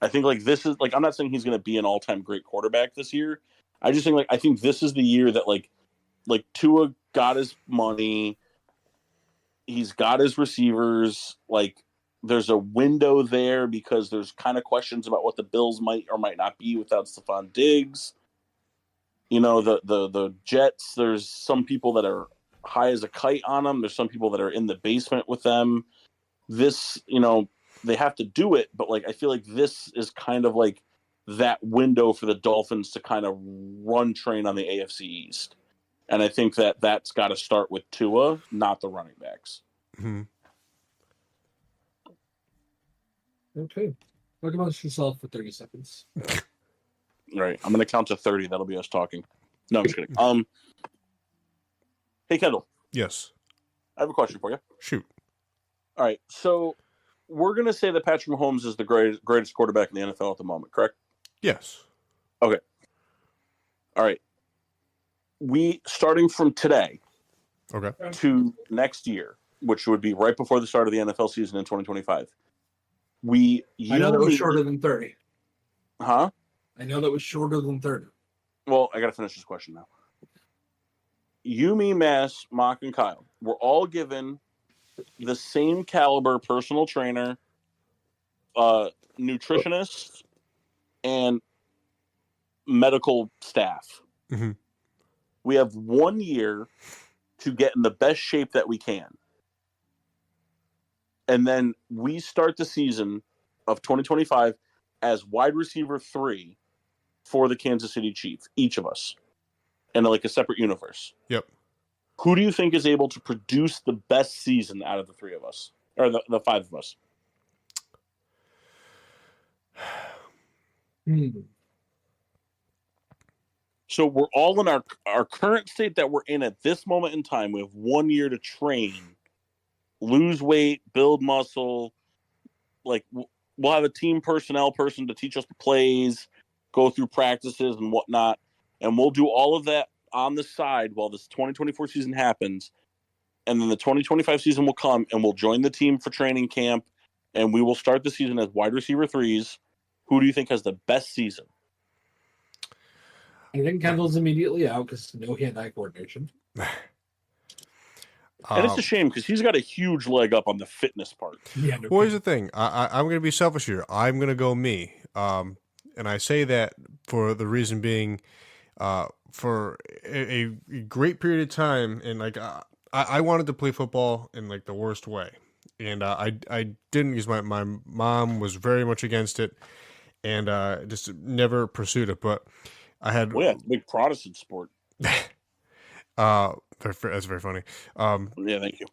I think, like, this is, like, I'm not saying he's going to be an all-time great quarterback this year. I just think, like, I think this is the year that, like Tua got his money. He's got his receivers. Like, there's a window there because there's kind of questions about what the Bills might or might not be without Stephon Diggs. You know, the Jets, there's some people that are high as a kite on them. There's some people that are in the basement with them. This, you know, they have to do it, but, like, I feel like this is kind of like that window for the Dolphins to kind of run train on the AFC East. And I think that that's got to start with Tua, not the running backs. Mm-hmm. Okay. Talk about yourself for 30 seconds. All right. I'm going to count to 30. That'll be us talking. No, I'm just kidding. Hey, Kendall. Yes. I have a question for you. Shoot. All right. So we're going to say that Patrick Mahomes is the greatest quarterback in the NFL at the moment, correct? Yes. Okay. All right. We, starting from today to next year, which would be right before the start of the NFL season in 2025, I know that was shorter than 30. Huh? I know that was shorter than 30. Well, I got to finish this question now. You, me, Mass, Mock, and Kyle were all given the same caliber personal trainer, nutritionist, and medical staff. Mm-hmm. We have 1 year to get in the best shape that we can. And then we start the season of 2025 as wide receiver 3 for the Kansas City Chiefs, each of us, in like a separate universe. Yep. Who do you think is able to produce the best season out of the 3 of us, or the 5 of us? So we're all in our current state that we're in at this moment in time. We have 1 year to train, lose weight, build muscle. Like, we'll have a team personnel person to teach us the plays, go through practices and whatnot. And we'll do all of that on the side while this 2024 season happens. And then the 2025 season will come and we'll join the team for training camp. And we will start the season as wide receiver 3s. Who do you think has the best season? I think Kendall's immediately out because no hand-eye coordination. And it's a shame because he's got a huge leg up on the fitness part. Yeah, no well, here's the thing. I'm going to be selfish here. I'm going to go me. And I say that for the reason being, for a great period of time, and like I wanted to play football in like the worst way, and I didn't because my mom was very much against it, and just never pursued it. But I had it's a big Protestant sport. That's very funny. Yeah, thank you.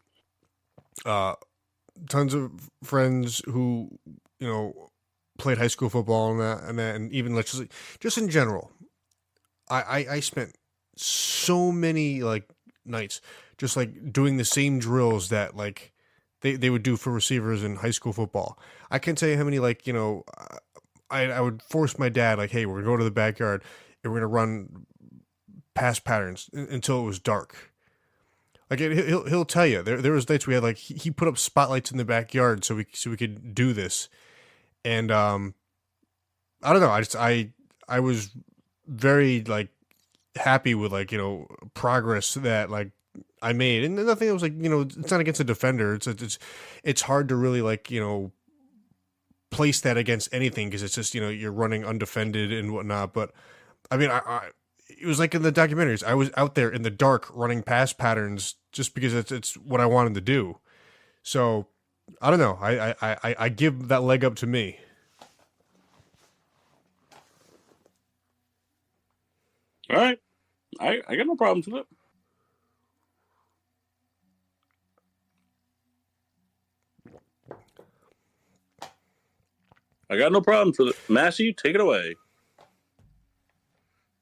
Tons of friends who played high school football and even just in general. I spent so many like nights just like doing the same drills that like they would do for receivers in high school football. I can't tell you how many I would force my dad like, hey, we're gonna go to the backyard and we're gonna run pass patterns until it was dark. Like he'll tell you there was nights we had like he put up spotlights in the backyard so we could do this, and I don't know. I was very like happy with like progress that like I made, and nothing that was like it's not against a defender. It's hard to really like place that against anything because it's just you're running undefended and whatnot. But I mean, I it was like in the documentaries. I was out there in the dark running pass patterns just because it's what I wanted to do. So I don't know. I give that leg up to me. All right. I got no problems with it. I got no problems with it. Massey, take it away.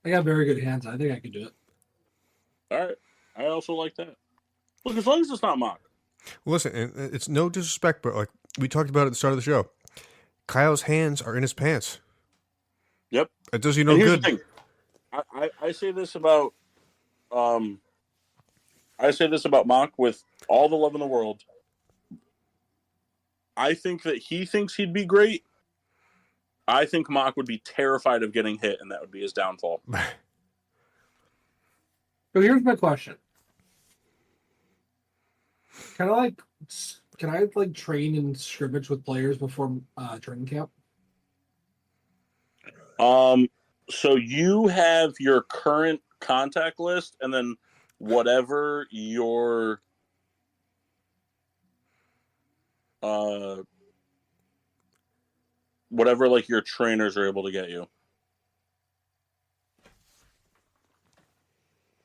I got very good hands. I think I can do it. All right. I also like that. Look, as long as it's not mock. Listen, and it's no disrespect, but like we talked about at the start of the show, Kyle's hands are in his pants. Yep. It does you no And here's good. the thing. I say this about mock with all the love in the world. I think that he thinks he'd be great. I think Mock would be terrified of getting hit, and that would be his downfall. So here's my question: Can I train and scrimmage with players before training camp? So you have your current contact list, and then whatever your whatever like your trainers are able to get you.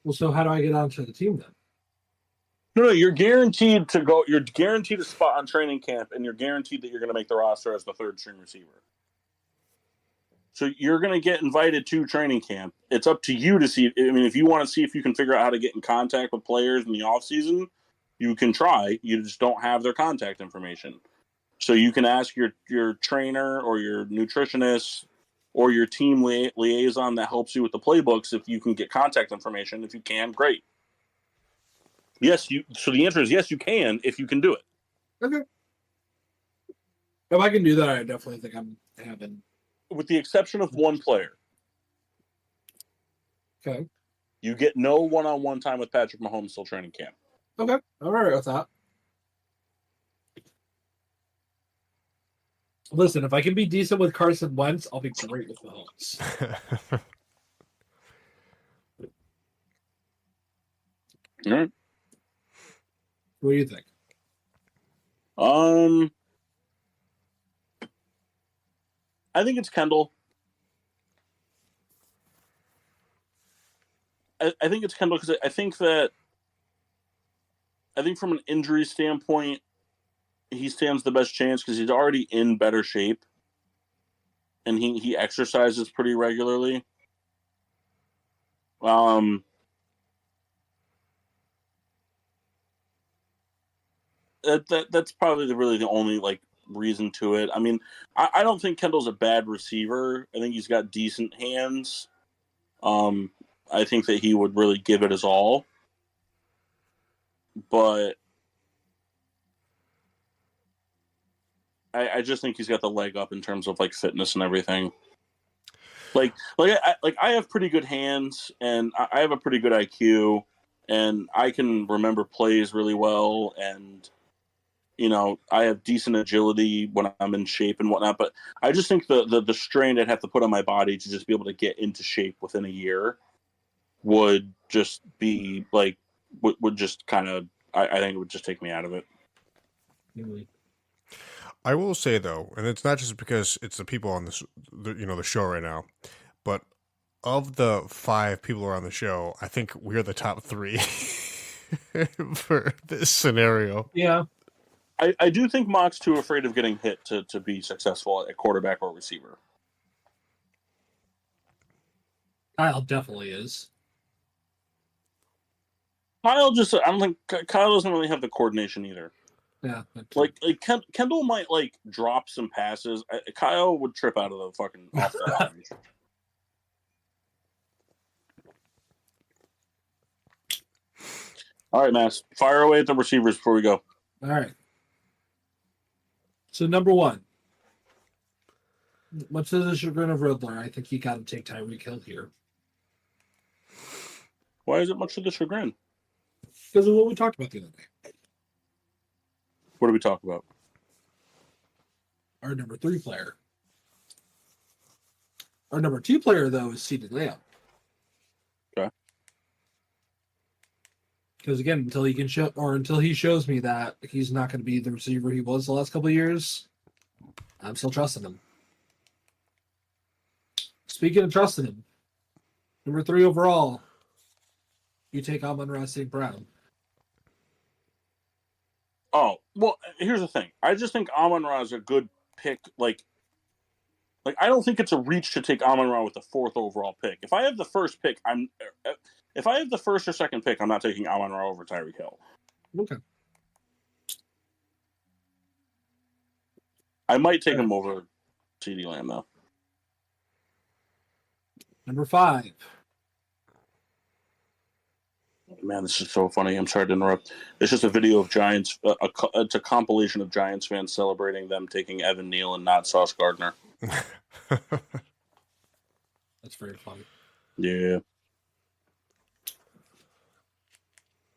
Well, so how do I get onto the team then? No, you're guaranteed to go. You're guaranteed a spot on training camp, and you're guaranteed that you're going to make the roster as the third string receiver. So you're going to get invited to training camp. It's up to you to see. I mean, if you want to see if you can figure out how to get in contact with players in the off season, you can try. You just don't have their contact information. So you can ask your trainer or your nutritionist or your team liaison that helps you with the playbooks if you can get contact information. If you can, great. Yes, you. So the answer is yes, you can if you can do it. Okay. If I can do that, I definitely think I'm having. With the exception of one player. Okay. You get no one-on-one time with Patrick Mahomes till training camp. Okay. I'm all right with that. Listen, if I can be decent with Carson Wentz, I'll be great with Mahomes. All right. What do you think? I think it's Kendall. I think it's Kendall because I think from an injury standpoint, he stands the best chance because he's already in better shape, and he exercises pretty regularly. That's probably really the only like reason to it. I mean, I don't think Kendall's a bad receiver. I think he's got decent hands. I think that he would really give it his all. But I just think he's got the leg up in terms of like fitness and everything. I have pretty good hands and I have a pretty good IQ and I can remember plays really well and I have decent agility when I'm in shape and whatnot, but I just think the strain I'd have to put on my body to just be able to get into shape within a year would just be like would just kind of I think it would just take me out of it. Really? I will say though, and it's not just because it's the people on the show right now, but of the 5 people who are on the show, I think we're the top 3 for this scenario. Yeah. I do think Mock's too afraid of getting hit to be successful at quarterback or receiver. Kyle definitely is. I don't think Kyle doesn't really have the coordination either. Yeah. Kendall might like drop some passes. Kyle would trip out of the fucking off the range. All right, Mass. Fire away at the receivers before we go. All right. So number 1, much to the chagrin of Riddler, I think you got to take Tyreek Hill here. Why is it much to the chagrin? Because of what we talked about the other day. What do we talk about? Our number 3 player. Our number 2 player, though, is CeeDee Lamb. Okay. Because again, until he shows me that he's not going to be the receiver he was the last couple of years, I'm still trusting him. Speaking of trusting him, number 3 overall, you take Amon-Ra St. Brown. Oh, well, here's the thing. I just think Amon-Ra is a good pick. Like I don't think it's a reach to take Amon-Ra with the 4th overall pick. If I have the first pick, if I have the first or second pick, I'm not taking Amon-Ra over Tyreek Hill. Okay. I might take him over CeeDee Lamb, though. Number 5. Man, this is so funny. I'm sorry to interrupt. It's just a video of Giants. It's a compilation of Giants fans celebrating them taking Evan Neal and not Sauce Gardner. That's very funny. Yeah.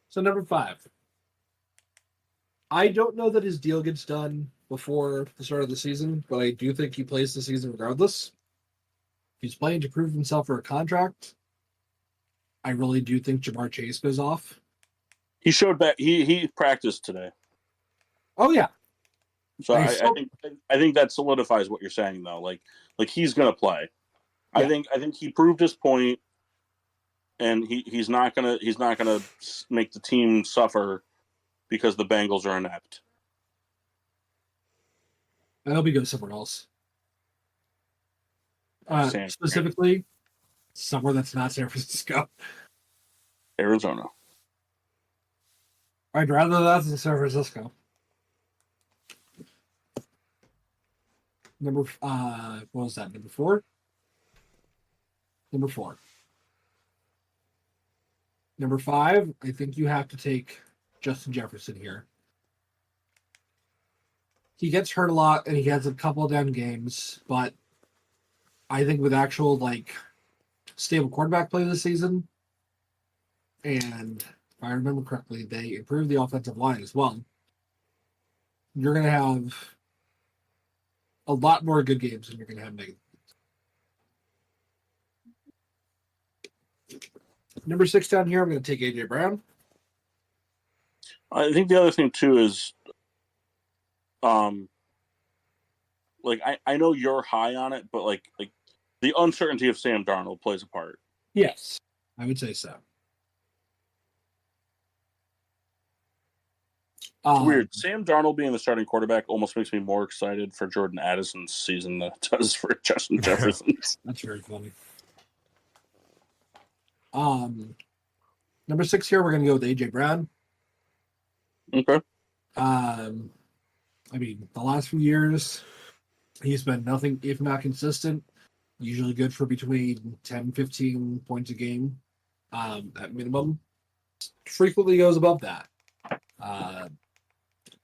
So number 5. I don't know that his deal gets done before the start of the season, but I do think he plays the season regardless. He's playing to prove himself for a contract. I really do think Jamar Chase goes off. He showed that he practiced today. Oh yeah. So I think that solidifies what you're saying though. Like he's gonna play. Yeah. I think he proved his point, and he's not gonna make the team suffer because the Bengals are inept. I hope he goes somewhere else. Specifically, somewhere that's not San Francisco. Arizona. I'd rather that than San Francisco. What was that? Number 4? Number 4. Number 5, I think you have to take Justin Jefferson here. He gets hurt a lot, and he has a couple of down games, but I think with actual, stable quarterback play this season, and if I remember correctly, they improved the offensive line as well, you're going to have a lot more good games than you're going to have negative. Number 6 down here, I'm going to take A.J. Brown. I think the other thing, too, is I know you're high on it, but like the uncertainty of Sam Darnold plays a part. Yes, I would say so. It's weird. Sam Darnold being the starting quarterback almost makes me more excited for Jordan Addison's season than it does for Justin Jefferson's. That's very funny. Number 6 here, we're going to go with A.J. Brown. Okay. The last few years, he's been nothing if not consistent. Usually good for between 10 15 points a game at minimum. Frequently goes above that.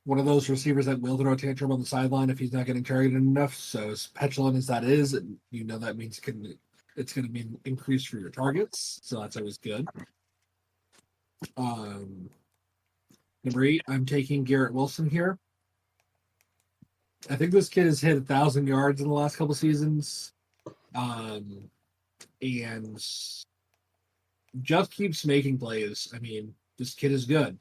One of those receivers that will throw a tantrum on the sideline if he's not getting targeted enough. So as petulant as that is, that means it's going to be an increase for your targets. So that's always good. Number 8, I'm taking Garrett Wilson here. I think this kid has hit 1,000 yards in the last couple seasons. And just keeps making plays. This kid is good.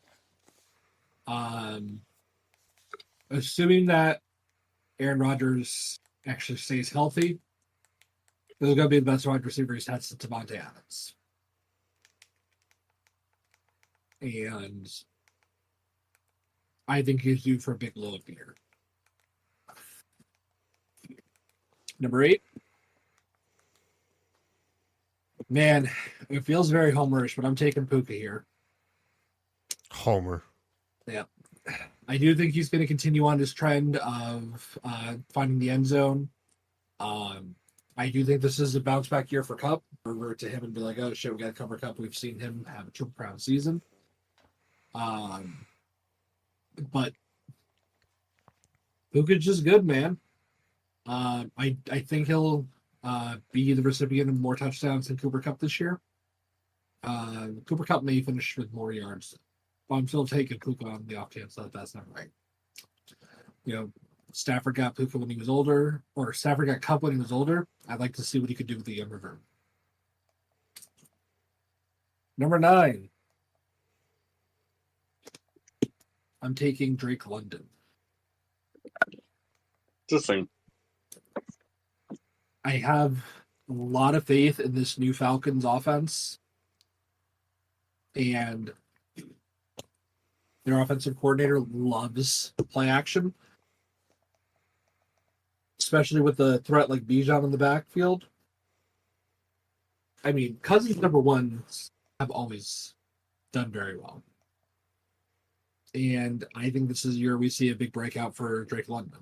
Assuming that Aaron Rodgers actually stays healthy, this is going to be the best wide receiver he's had since Devontae Adams. And I think he's due for a big load here. Number 8. Man, it feels very homerish, but I'm taking Puka here. Homer. Yeah. I do think he's going to continue on his trend of finding the end zone. I do think this is a bounce back year for Kupp. Revert to him and be like, oh shit, we got to cover Kupp. We've seen him have a Triple Crown season. But Puka's just good, man. I think he'll be the recipient of more touchdowns than Cooper Cup this year. Cooper Cup may finish with more yards, but I'm still taking Puka on the off chance that that's not right. You know, Stafford got Puka when he was older, or Stafford got Cup when he was older. I'd like to see what he could do with the younger version. Number 9. I'm taking Drake London. Interesting. I have a lot of faith in this new Falcons offense. And their offensive coordinator loves play action, especially with a threat like Bijan in the backfield. I mean, Cousins number 1 have always done very well. And I think this is a year we see a big breakout for Drake London.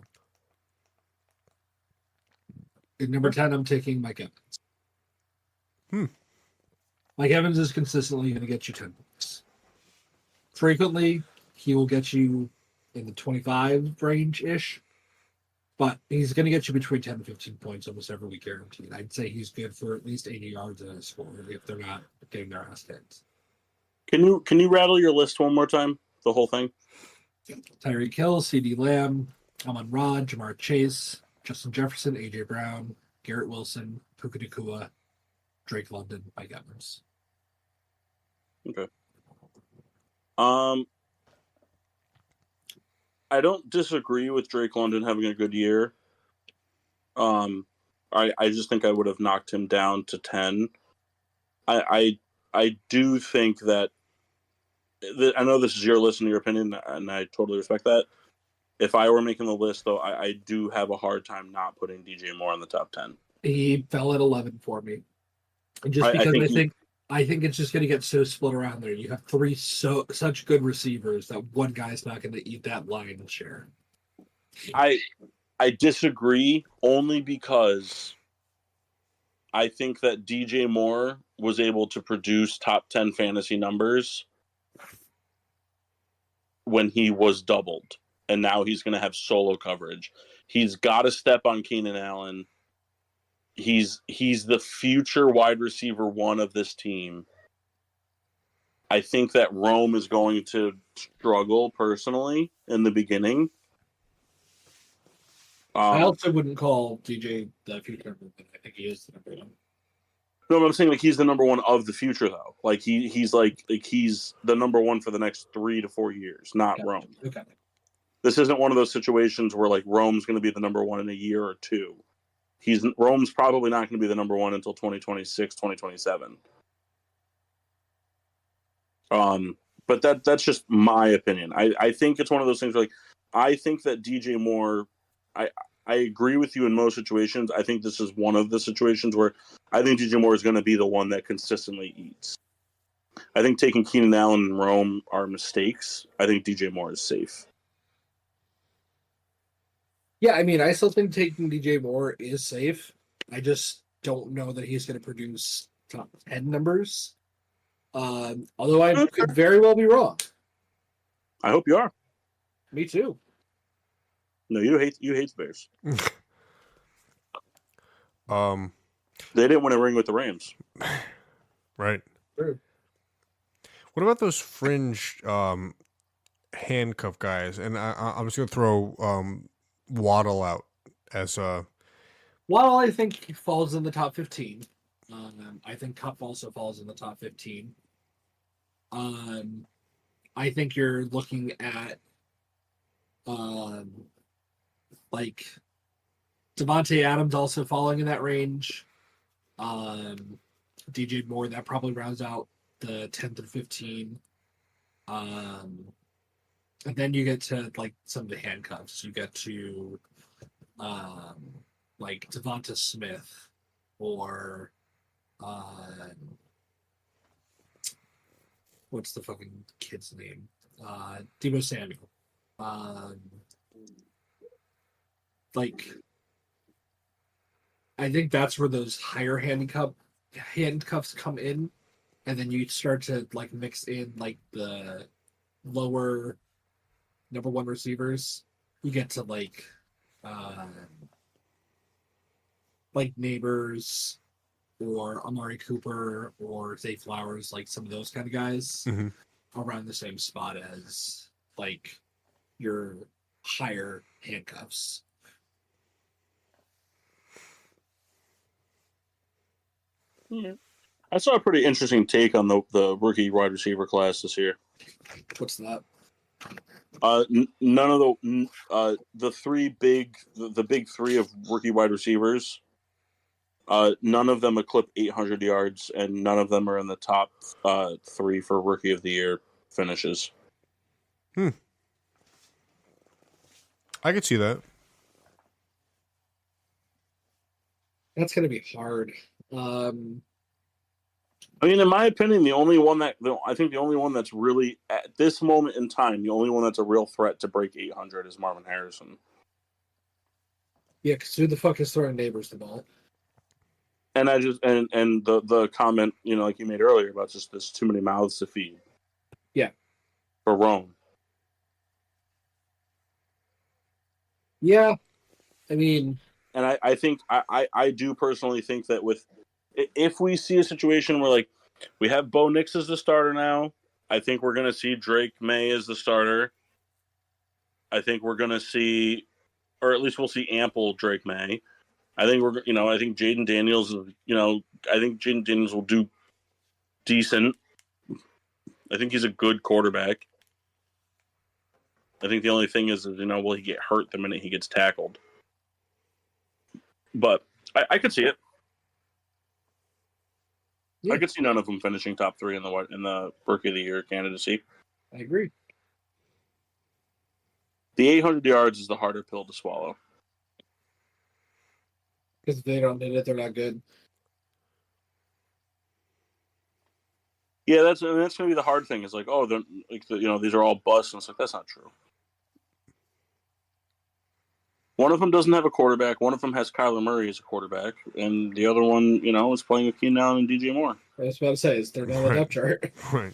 At number 10, I'm taking Mike Evans. Mike Evans is consistently going to get you 10 points. Frequently, he will get you in the 25 range-ish, but he's going to get you between 10 and 15 points almost every week guaranteed. I'd say he's good for at least 80 yards in a score if they're not getting their ass kicked. Can you rattle your list one more time? The whole thing? Tyreek Hill, CeeDee Lamb, Amon-Ra, Jamar Chase, Justin Jefferson, A.J. Brown, Garrett Wilson, Puka Nacua, Drake London, Mike Evans. Okay. I don't disagree with Drake London having a good year. I just think I would have knocked him down to 10. I do think that I know this is your list and your opinion, and I totally respect that. If I were making the list, though, I do have a hard time not putting DJ Moore in the top 10. He fell at 11 for me. Just because I think it's just going to get so split around there. You have 3 such good receivers that one guy's not going to eat that lion's share. I disagree only because I think that DJ Moore was able to produce top 10 fantasy numbers when he was doubled, and now he's going to have solo coverage. He's got to step on Keenan Allen. He's the future wide receiver 1 of this team. I think that Rome is going to struggle personally in the beginning. I also wouldn't call DJ the future, but I think he is the number 1. No, but I'm saying like he's the number 1 of the future though. Like he's like he's the number 1 for the next 3 to 4 years, not Okay. Rome. Okay. This isn't one of those situations where like Rome's going to be the number 1 in a year or 2. Rome's probably not going to be the number 1 until 2026, 2027. But that's just my opinion. I think it's one of those things where like I think that DJ Moore, I agree with you in most situations. I think this is one of the situations where I think DJ Moore is going to be the one that consistently eats. I think taking Keenan Allen and Rome are mistakes. I think DJ Moore is safe. Yeah, I mean, I still think taking DJ Moore is safe. I just don't know that he's going to produce top 10 numbers. Although I could very well be wrong. I hope you are. Me too. No, you hate the Bears. They didn't win a ring with the Rams. Right. True. What about those fringe handcuff guys? And I'm just going to throw Waddle out as a... Well, I think he falls in the top 15. I think Cup also falls in the top 15. I think you're looking at like Devontae Adams also falling in that range. DJ Moore, that probably rounds out the 10 to 15. And then you get to like some of the handcuffs. You get to like Devonta Smith or what's the fucking kid's name? Debo Samuel. Like, I think that's where those higher handcuffs come in, and then you start to like mix in like the lower number 1 receivers. You get to like like Neighbors or Amari Cooper or Zay Flowers, like some of those kind of guys, Hmm. around the same spot as like your higher handcuffs. Yeah. I saw a pretty interesting take on the rookie wide receiver class this year. What's that? None of the big three of rookie wide receivers. None of them eclipse 800 yards, and none of them are in the top three for rookie of the year finishes. I could see that. That's going to be hard. I mean, in my opinion, the only one that's really at this moment in time, the only one that's a real threat to break 800 is Marvin Harrison. Yeah, because who the fuck is throwing Neighbors the ball? And I just and the comment, like you made earlier about just there's too many mouths to feed. Yeah. For Rome. Yeah. I mean, and I think I do personally think that if we see a situation where like we have Bo Nix as the starter now, I think we're going to see Drake May as the starter. I think we're going to see, or at least we'll see ample Drake May. I think I think Jaden Daniels, I think Jaden Daniels will do decent. I think he's a good quarterback. I think the only thing is, will he get hurt the minute he gets tackled? But I could see it. yeah, I could see none of them finishing top three in the Rookie of the Year candidacy. I agree. The 800 yards is the harder pill to swallow. Because if they don't hit it, they're not good. Yeah, that's going to be the hard thing. Is like, oh, they're like these are all busts, and it's like that's not true. One of them doesn't have a quarterback. One of them has Kyler Murray as a quarterback, and the other one, is playing with Keenan Allen and DJ Moore. I was about to say, they're not on the depth chart. Right.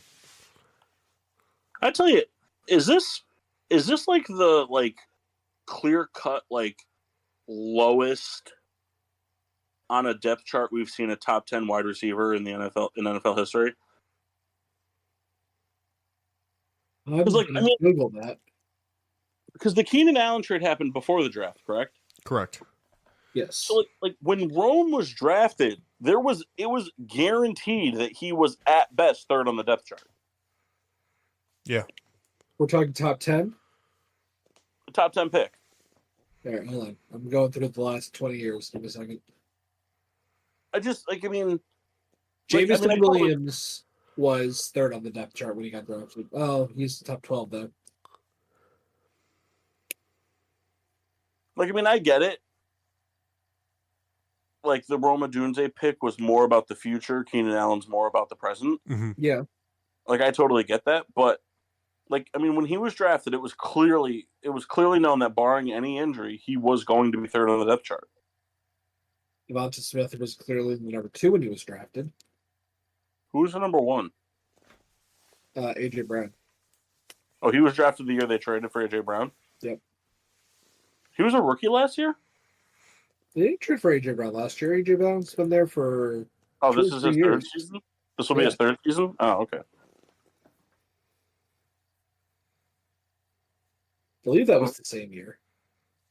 I tell you, is this like the clear cut lowest on a depth chart we've seen a top 10 wide receiver in the NFL history? I'm going to Google that. Because the Keenan Allen trade happened before the draft, correct? Correct. Yes. So like when Rome was drafted, it was guaranteed that he was at best third on the depth chart. Yeah. We're talking top 10? The top 10 pick. All right, hold on. I'm going through the last 20 years. Give me a second. Jameson Williams was third on the depth chart when he got drafted. Oh, he's top 12, though. I get it. Like, the Roma Dunze pick was more about the future. Keenan Allen's more about the present. Mm-hmm. Yeah. Like, I totally get that. But, when he was drafted, it was clearly known that barring any injury, he was going to be third on the depth chart. Devonta Smith was clearly the number 2 when he was drafted. Who was the number 1? A.J. Brown. Oh, he was drafted the year they traded for A.J. Brown? Yep. He was a rookie last year? They didn't trade for A.J. Brown last year. A.J. Brown's been there for this is his third season? This will be his third season? Oh, okay. I believe that was the same year.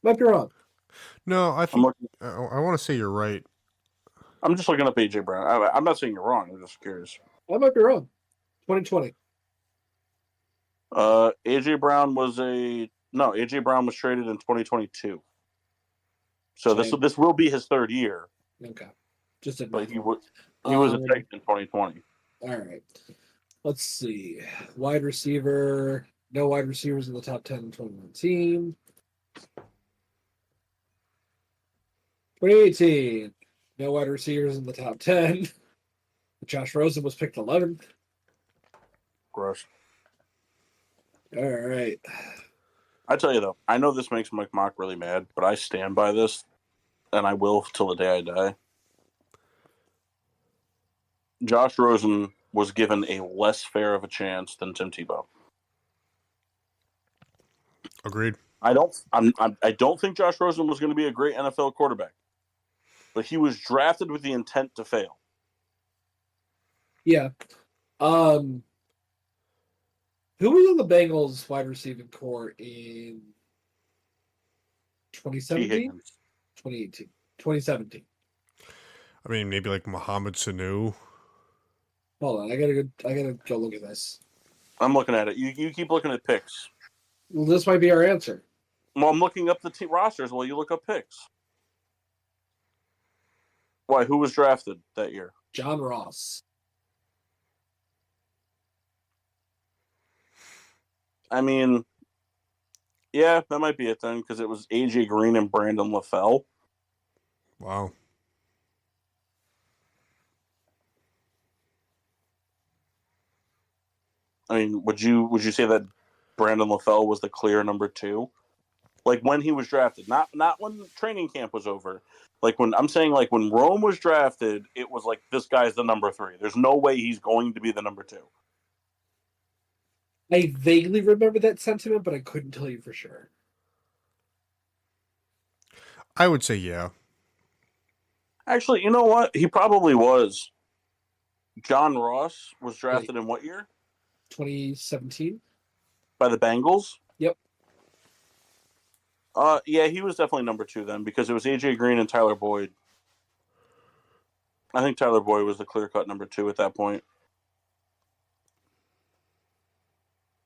Might be wrong. No, I think I want to say you're right. I'm just looking up A.J. Brown. I'm not saying you're wrong. I'm just curious. I might be wrong. 2020. A.J. Brown was A.J. Brown was traded in 2022. So this will be his third year. Okay. Just but he was a Titan in 2020. All right. Let's see. Wide receiver. No wide receivers in the top 10 in 2019. 2018. No wide receivers in the top 10. Josh Rosen was picked 11th. Gross. All right. I tell you, though, I know this makes Mike Mock really mad, but I stand by this, and I will till the day I die. Josh Rosen was given a less fair of a chance than Tim Tebow. Agreed. I don't think Josh Rosen was going to be a great NFL quarterback. but he was drafted with the intent to fail. Yeah. Who was on the Bengals wide receiving core in T. 2017? Higgins. 2018. 2017. I mean, maybe like Mohamed Sanu. Hold on, I gotta go look at this. I'm looking at it. You keep looking at picks. Well, this might be our answer. Well, I'm looking up the rosters while you look up picks. Why? Who was drafted that year? John Ross. I mean, yeah, that might be it then, because it was AJ Green and Brandon LaFell. Wow. I mean, would you say that Brandon LaFell was the clear number 2? Like when he was drafted, not when training camp was over. Like when I'm saying, like when Rome was drafted, it was like this guy's the number 3. There's no way he's going to be the number 2. I vaguely remember that sentiment, but I couldn't tell you for sure. I would say yeah. Actually, you know what? He probably was. John Ross was drafted in what year? 2017. By the Bengals? Yep. Yeah, he was definitely number 2 then, because it was AJ Green and Tyler Boyd. I think Tyler Boyd was the clear-cut number 2 at that point.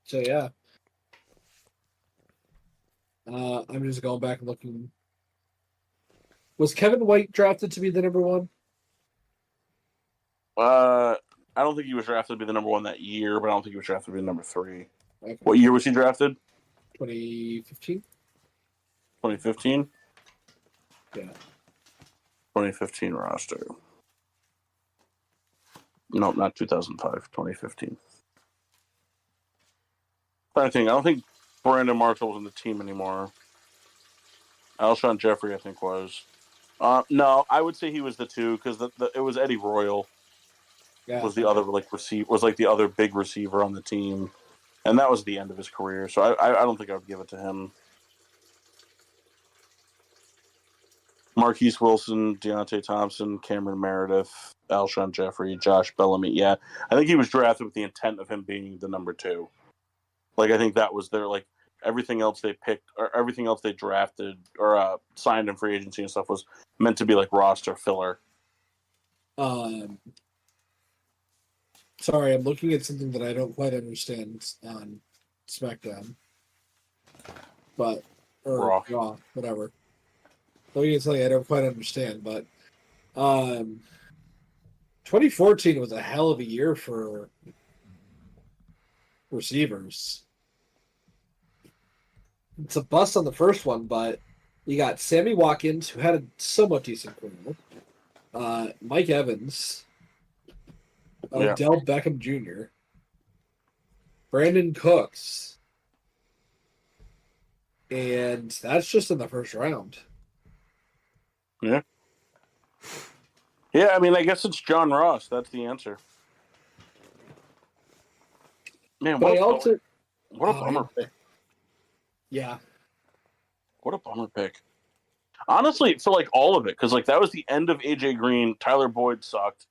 So yeah. I'm just going back and looking. Was Kevin White drafted to be the number 1? I don't think he was drafted to be the number 1 that year, but I don't think he was drafted to be the number 3. Okay. What year was he drafted? 2015. 2015? Yeah. 2015 roster. No, not 2005. 2015. I don't think Brandon Marshall was in the team anymore. Alshon Jeffrey, I think, was. No, I would say he was the 2 because it was Eddie Royal. Yeah. Was the other was like the other big receiver on the team, and that was the end of his career. So I don't think I would give it to him. Marquise Wilson, Deontay Thompson, Cameron Meredith, Alshon Jeffrey, Josh Bellamy. Yeah, I think he was drafted with the intent of him being the number 2. Like I think that was their like everything else they picked or everything else they drafted or signed in free agency and stuff was meant to be like roster filler. Sorry, I'm looking at something that I don't quite understand on SmackDown. But or Raw, whatever. Looking at something I don't quite understand, but 2014 was a hell of a year for receivers. It's a bust on the first one, but you got Sammy Watkins, who had a somewhat decent career. Mike Evans, Odell Beckham Jr., Brandon Cooks, and that's just in the first round. Yeah. Yeah, I mean, I guess it's John Ross. That's the answer. Man, what a bummer pick. Yeah. What a bummer pick. Honestly, for like all of it, because like that was the end of AJ Green. Tyler Boyd sucked.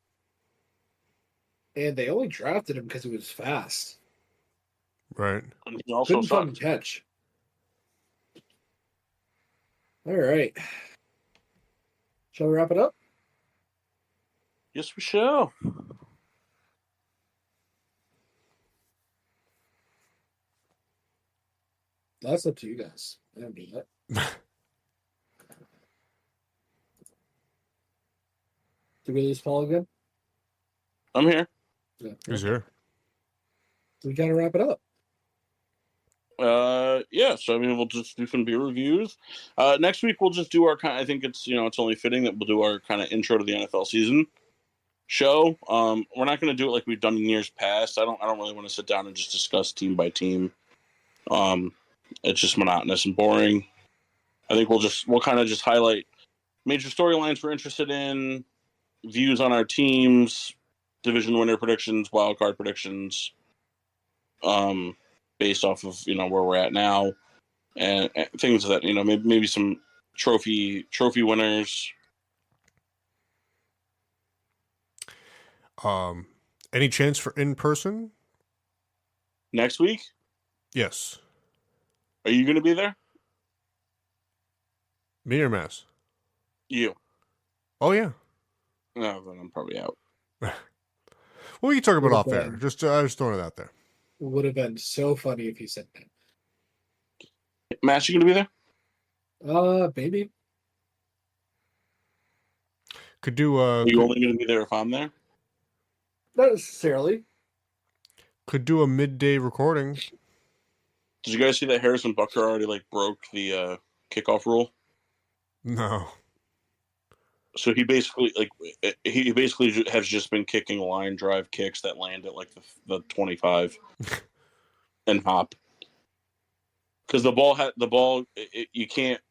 And they only drafted him because he was fast. Right. And he also couldn't fucking catch. All right. Shall we wrap it up? Yes, we shall. That's up to you guys. I don't do that. Did we lose Paul again? I'm here. Yeah. Who's here? We got to wrap it up. Yeah, so I mean, we'll just do some beer reviews. Next week we'll just do our kind. I think it's it's only fitting that we'll do our kind of intro to the NFL season show. We're not going to do it like we've done in years past. I don't really want to sit down and just discuss team by team. It's just monotonous and boring. I think we'll kind of just highlight major storylines we're interested in, views on our teams, division winner predictions, wild card predictions. Based off of where we're at now, and things that maybe some trophy winners, Any chance for in person? Next week? Yes. Are you going to be there? Me or Mass? You. Oh yeah. No, then I'm probably out. Well, we can talk about off Would've air. been. Just I was throwing it out there. Would have been so funny if you said Matt, you going to be there? that. Maybe. Could do Are you only going to be there if I'm there? Not necessarily. could do a midday recording. Did you guys see that Harrison Butker already broke the kickoff rule? No. So he basically has just been kicking line drive kicks that land at the 25 and hop. Because the ball you can't.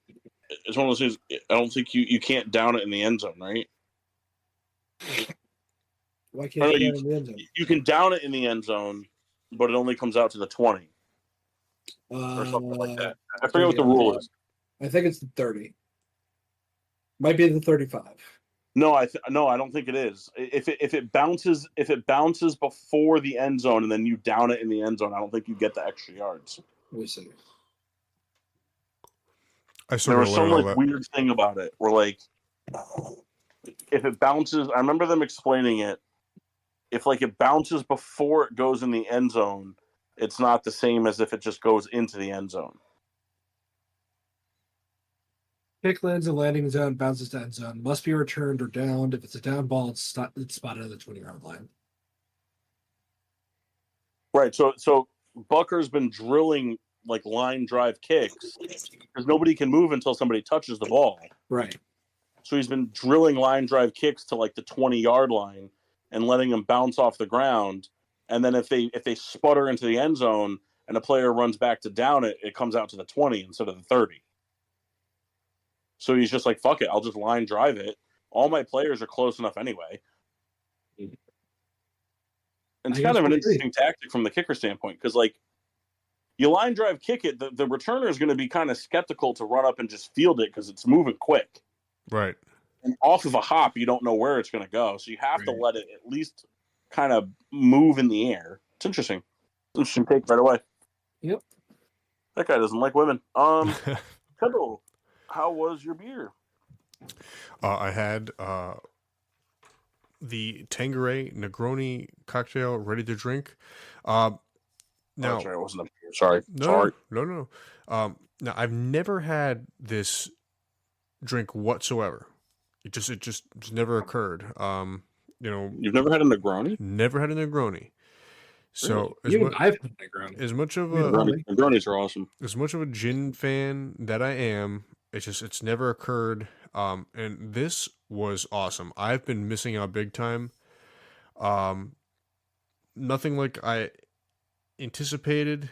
It's one of those things. I don't think you can't down it in the end zone, right? Why can't you you, get in the end zone? you can down it in the end zone, but it only comes out to the 20 or something like that. I forget what the rule is. I think it's the 30. Might be the 35. No, I don't think it is. If it bounces before the end zone and then you down it in the end zone, I don't think you get the extra yards. We see. There was some weird thing about it where if it bounces, I remember them explaining it. If it bounces before it goes in the end zone, it's not the same as if it just goes into the end zone. Kick lands in landing zone, bounces to end zone, must be returned or downed. If it's a down ball, it's spotted on the 20-yard line. Right. So Bucker's been drilling line drive kicks because nobody can move until somebody touches the ball. Right. So he's been drilling line drive kicks to the 20-yard line and letting them bounce off the ground. And then if they sputter into the end zone and a player runs back to down it, it comes out to the 20 instead of the 30. So he's just fuck it, I'll just line drive it. All my players are close enough anyway. And it's kind of an interesting tactic from the kicker standpoint because, you line drive kick it, the returner is going to be kind of skeptical to run up and just field it because it's moving quick. Right. And off of a hop, you don't know where it's going to go. So you have to let it at least kind of move in the air. It's interesting. Interesting take right away. Yep. That guy doesn't like women. Kendall, how was your beer? I had the Tanqueray Negroni cocktail ready to drink. Now, sorry, I wasn't up here. Sorry. No. Now, I've never had this drink whatsoever. It just never occurred. You've never had a Negroni? Never had a Negroni. So I've had Negroni. As much of Negronis are awesome. As much of a gin fan that I am, it's never occurred. And this was awesome. I've been missing out big time. Nothing like I anticipated.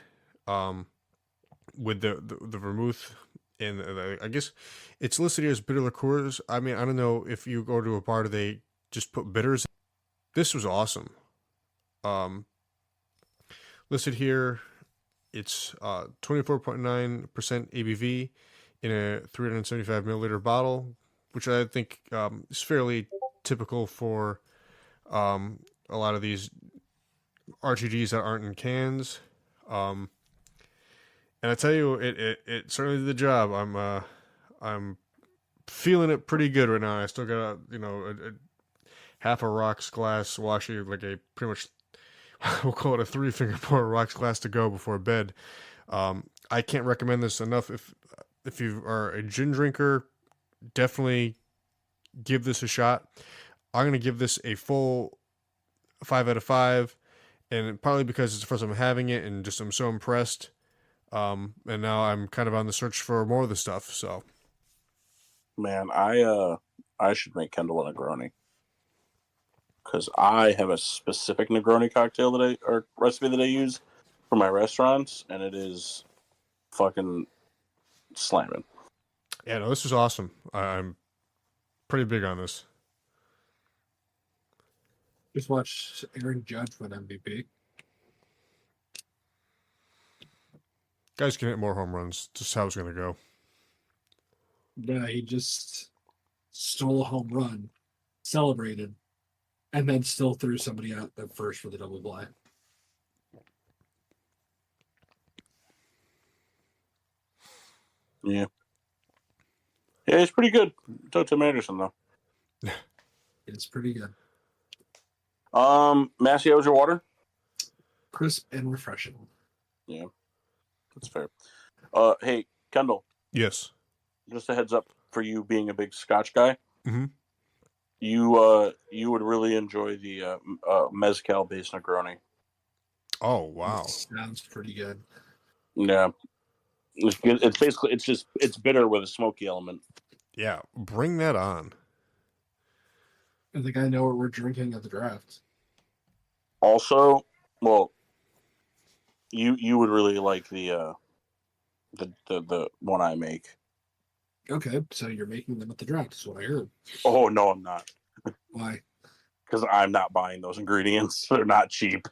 With the vermouth and I guess it's listed here as bitter liqueurs. I mean, I don't know if you go to a bar, do they just put bitters? This was awesome. Listed here, it's 24.9% ABV in a 375 milliliter bottle, which I think is fairly typical for a lot of these RTDs that aren't in cans. And I tell you, it certainly did the job. I'm feeling it pretty good right now. I still got a half a rocks glass, well actually pretty much we'll call it a 3-finger pour rocks glass to go before bed. I can't recommend this enough. If you are a gin drinker, definitely give this a shot. I'm gonna give this a full 5 out of 5, and probably because it's the first time I'm having it, and just I'm so impressed. And now I'm kind of on the search for more of the stuff. So, man, I should make Kendall a Negroni because I have a specific Negroni cocktail or recipe that I use for my restaurants, and it is fucking slamming. Yeah, no, this is awesome. I'm pretty big on this. Just watch Aaron Judge win MVP. Guys can hit more home runs. Just how it's going to go. Yeah, he just stole a home run. Celebrated. and then still threw somebody out at first for the double play. Yeah. Yeah, it's pretty good. Tim Anderson, though. It's pretty good. Massey, how's your water? Crisp and refreshing. Yeah, that's fair. Hey, Kendall, Yes. just a heads up for you being a big Scotch guy. Mm-hmm. You would really enjoy the mezcal based Negroni. Oh, wow. Sounds pretty good. Yeah, it's basically it's bitter with a smoky element. Yeah, bring that on. I think I know what we're drinking at the draft. Also, well, you would really like the one I make. Okay, so you're making them at the draft, is what I heard. Oh no, I'm not. Why? Because I'm not buying those ingredients. They're not cheap.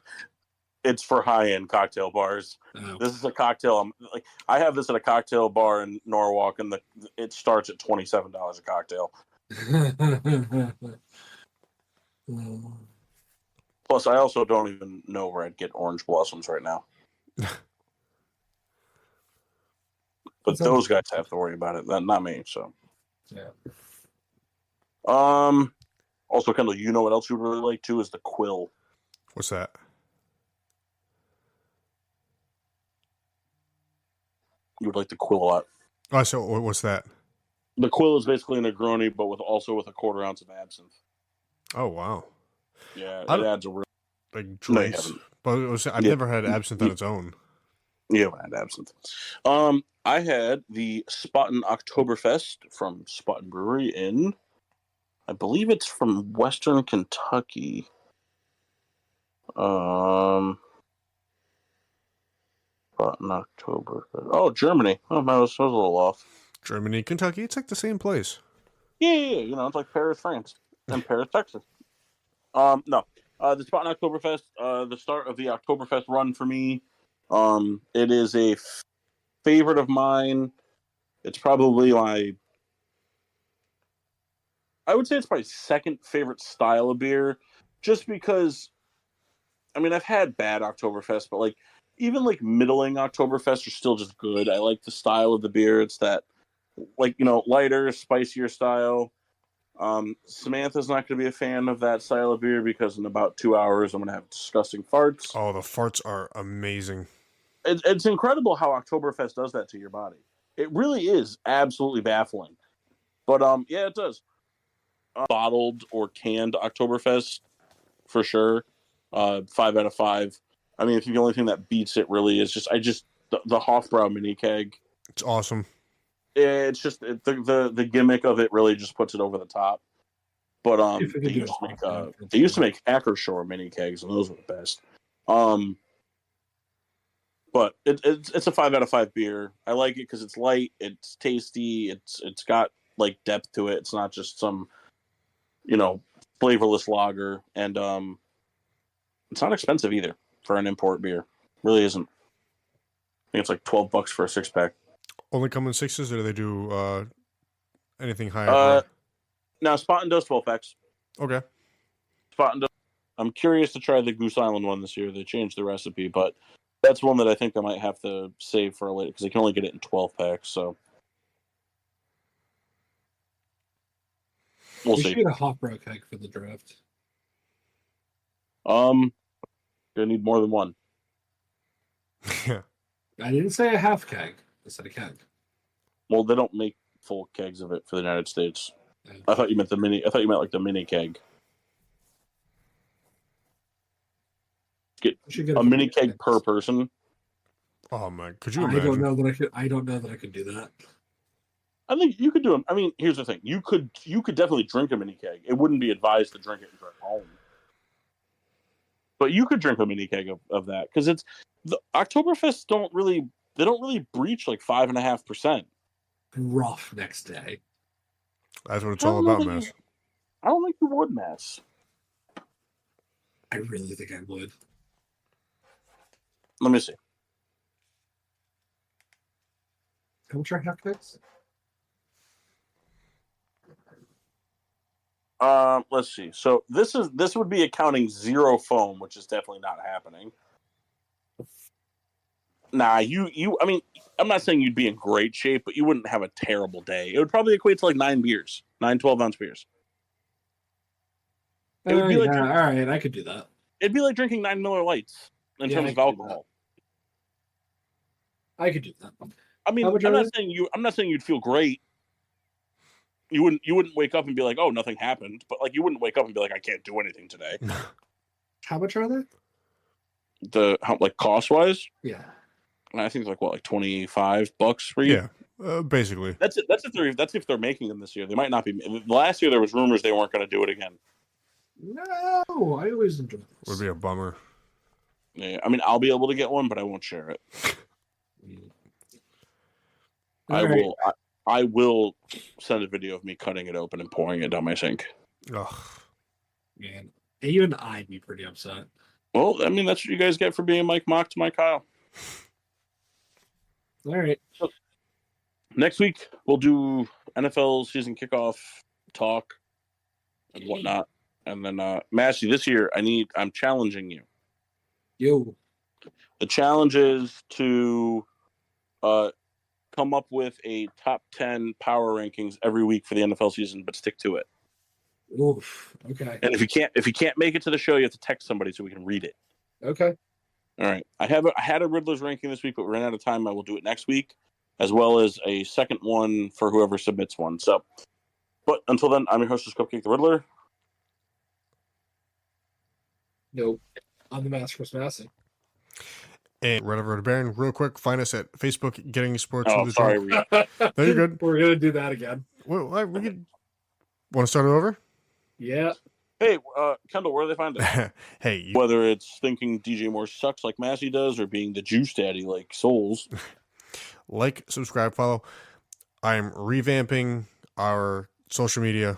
It's for high-end cocktail bars. Oh. This is a cocktail. I have this at a cocktail bar in Norwalk, and it starts at $27 a cocktail. Plus, I also don't even know where I'd get orange blossoms right now. But those guys have to worry about it, not me. So, yeah. Also, Kendall, you know what else you would really like too is the Quill. What's that? You would like the Quill a lot. Oh, so what's that? The Quill is basically a Negroni, but with a quarter ounce of absinthe. Oh, wow. Yeah, it adds a real like drinks. But I've never had absinthe on its own. You haven't had absinthe. I had the Spaten Oktoberfest from Spaten Brewery in, I believe it's from Western Kentucky. Spaten Oktoberfest. Oh, Germany. Oh, I was a little off. Germany, Kentucky, it's like the same place. Yeah. You know, it's like Paris, France, and Paris, Texas. No. The Spaten Oktoberfest, the start of the Oktoberfest run for me. It is a favorite of mine. It's probably I would say it's my second favorite style of beer, just because, I mean, I've had bad Oktoberfest, but even middling Oktoberfest are still just good. I like the style of the beer. It's that, lighter, spicier style. Samantha's not going to be a fan of that style of beer because in about 2 hours I'm going to have disgusting farts. Oh, the farts are amazing. It's incredible how Oktoberfest does that to your body. It really is absolutely baffling. But yeah, it does. Bottled or canned Oktoberfest for sure. 5 out of 5. I mean, I think the only thing that beats it really is the Hofbrau mini keg. It's awesome. It's just the gimmick of it really just puts it over the top. But they used to make Ackershore mini kegs, and those were the best. But it's a 5 out of 5 beer. I like it because it's light, it's tasty, it's got depth to it. It's not just some flavorless lager, and it's not expensive either for an import beer. It really isn't. I think it's like $12 for a 6-pack. Only come in 6s, or do they do anything higher? Now Spaten does 12-packs. Okay. Spaten does. I'm curious to try the Goose Island one this year. They changed the recipe, but that's one that I think I might have to save for later because I can only get it in 12-packs. So we'll see. We should get a Hofbrau keg for the draft. Gonna need more than one. Yeah. I didn't say a half keg. I said a keg. Well, they don't make full kegs of it for the United States. I thought you meant the mini. I thought you meant the mini keg. Get a mini keg per person. Oh man, could you imagine? I don't know that I could do that. I think you could do them. I mean, here's the thing: you could definitely drink a mini keg. It wouldn't be advised to drink it at home, but you could drink a mini keg of that because it's the Oktoberfest don't really breach 5.5%. Rough next day. That's what it's all about, Mass. I don't think you would, Mass. I really think I would. Let me see. How much are half kegs? Let's see. So this would be accounting 0 foam, which is definitely not happening. Nah, I mean, I'm not saying you'd be in great shape, but you wouldn't have a terrible day. It would probably equate to like 9 beers, 9 12-ounce beers. It would be like all right, I could do that. It'd be like drinking 9 Miller Lights in terms of alcohol. I could do that. I mean, I'm not saying you'd feel great. You wouldn't wake up and be like, oh, nothing happened. But like, you wouldn't wake up and be like, I can't do anything today. How much are they? Like cost wise? Yeah. I think it's like what, like $25 for you? Yeah, basically. That's it. That's if they're making them this year. They might not be. Last year there was rumors they weren't going to do it again. No, I always enjoy this. Would be a bummer. Yeah, I mean, I'll be able to get one, but I won't share it. I will send a video of me cutting it open and pouring it down my sink. Ugh. Man, even I'd be pretty upset. Well, I mean, that's what you guys get for being Mike Mock to my Kyle. All right. So, next week, we'll do NFL season kickoff talk and whatnot. And then, Massey, this year, I'm challenging you. Yo. The challenge is to come up with a top 10 power rankings every week for the NFL season, but stick to it. Oof. Okay. And if you can't make it to the show, you have to text somebody so we can read it. Okay. All right. I had a Riddler's ranking this week, but we ran out of time. I will do it next week, as well as a second one for whoever submits one. So, but until then, I'm your hostess, Cupcake the Riddler. Nope. I'm the Master of Massey. And Red Over the Baron, real quick, find us at Facebook, Getting Sports. Oh, sorry. No, you're good. We're going to do that again. Well, we could... Want to start it over? Yeah. Hey, Kendall, where do they find it? Hey. Whether it's thinking DJ Moore sucks like Massey does or being the juice daddy like Souls. Like, subscribe, follow. I'm revamping our social media.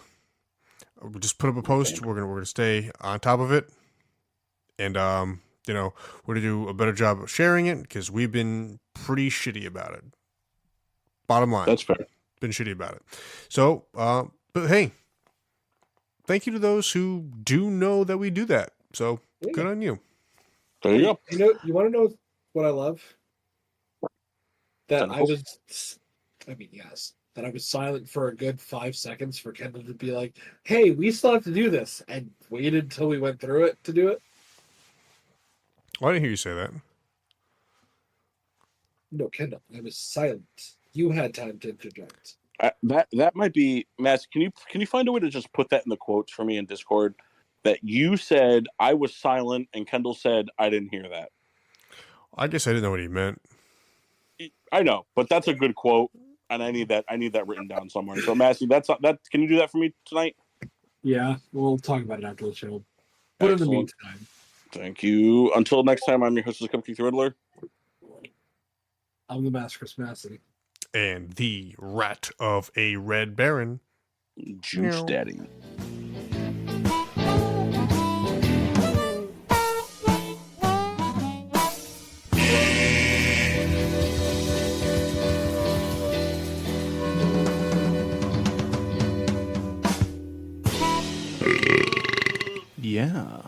We just put up a post. We're gonna stay on top of it. And we're gonna do a better job of sharing it because we've been pretty shitty about it. Bottom line. That's fair. Been shitty about it. So, but hey, thank you to those who do know that we do that. So good on you. There you go. You want to know what I love? That I was silent for a good 5 seconds for Kendall to be like, hey, we still have to do this, and waited until we went through it to do it. Why didn't hear you say that? No, Kendall, I was silent. You had time to interject. That might be, Matt. Can you find a way to just put that in the quotes for me in Discord? That you said I was silent, and Kendall said I didn't hear that. I guess I didn't know what he meant. I know, but that's a good quote, and I need that written down somewhere. So, Massey, that. Can you do that for me tonight? Yeah, we'll talk about it after the show. But in the meantime, thank you. Until next time, I'm your host, Cupcake the Riddler. I'm the Master of Massey. And the Rat of a Red Baron, Juice Daddy. Yeah.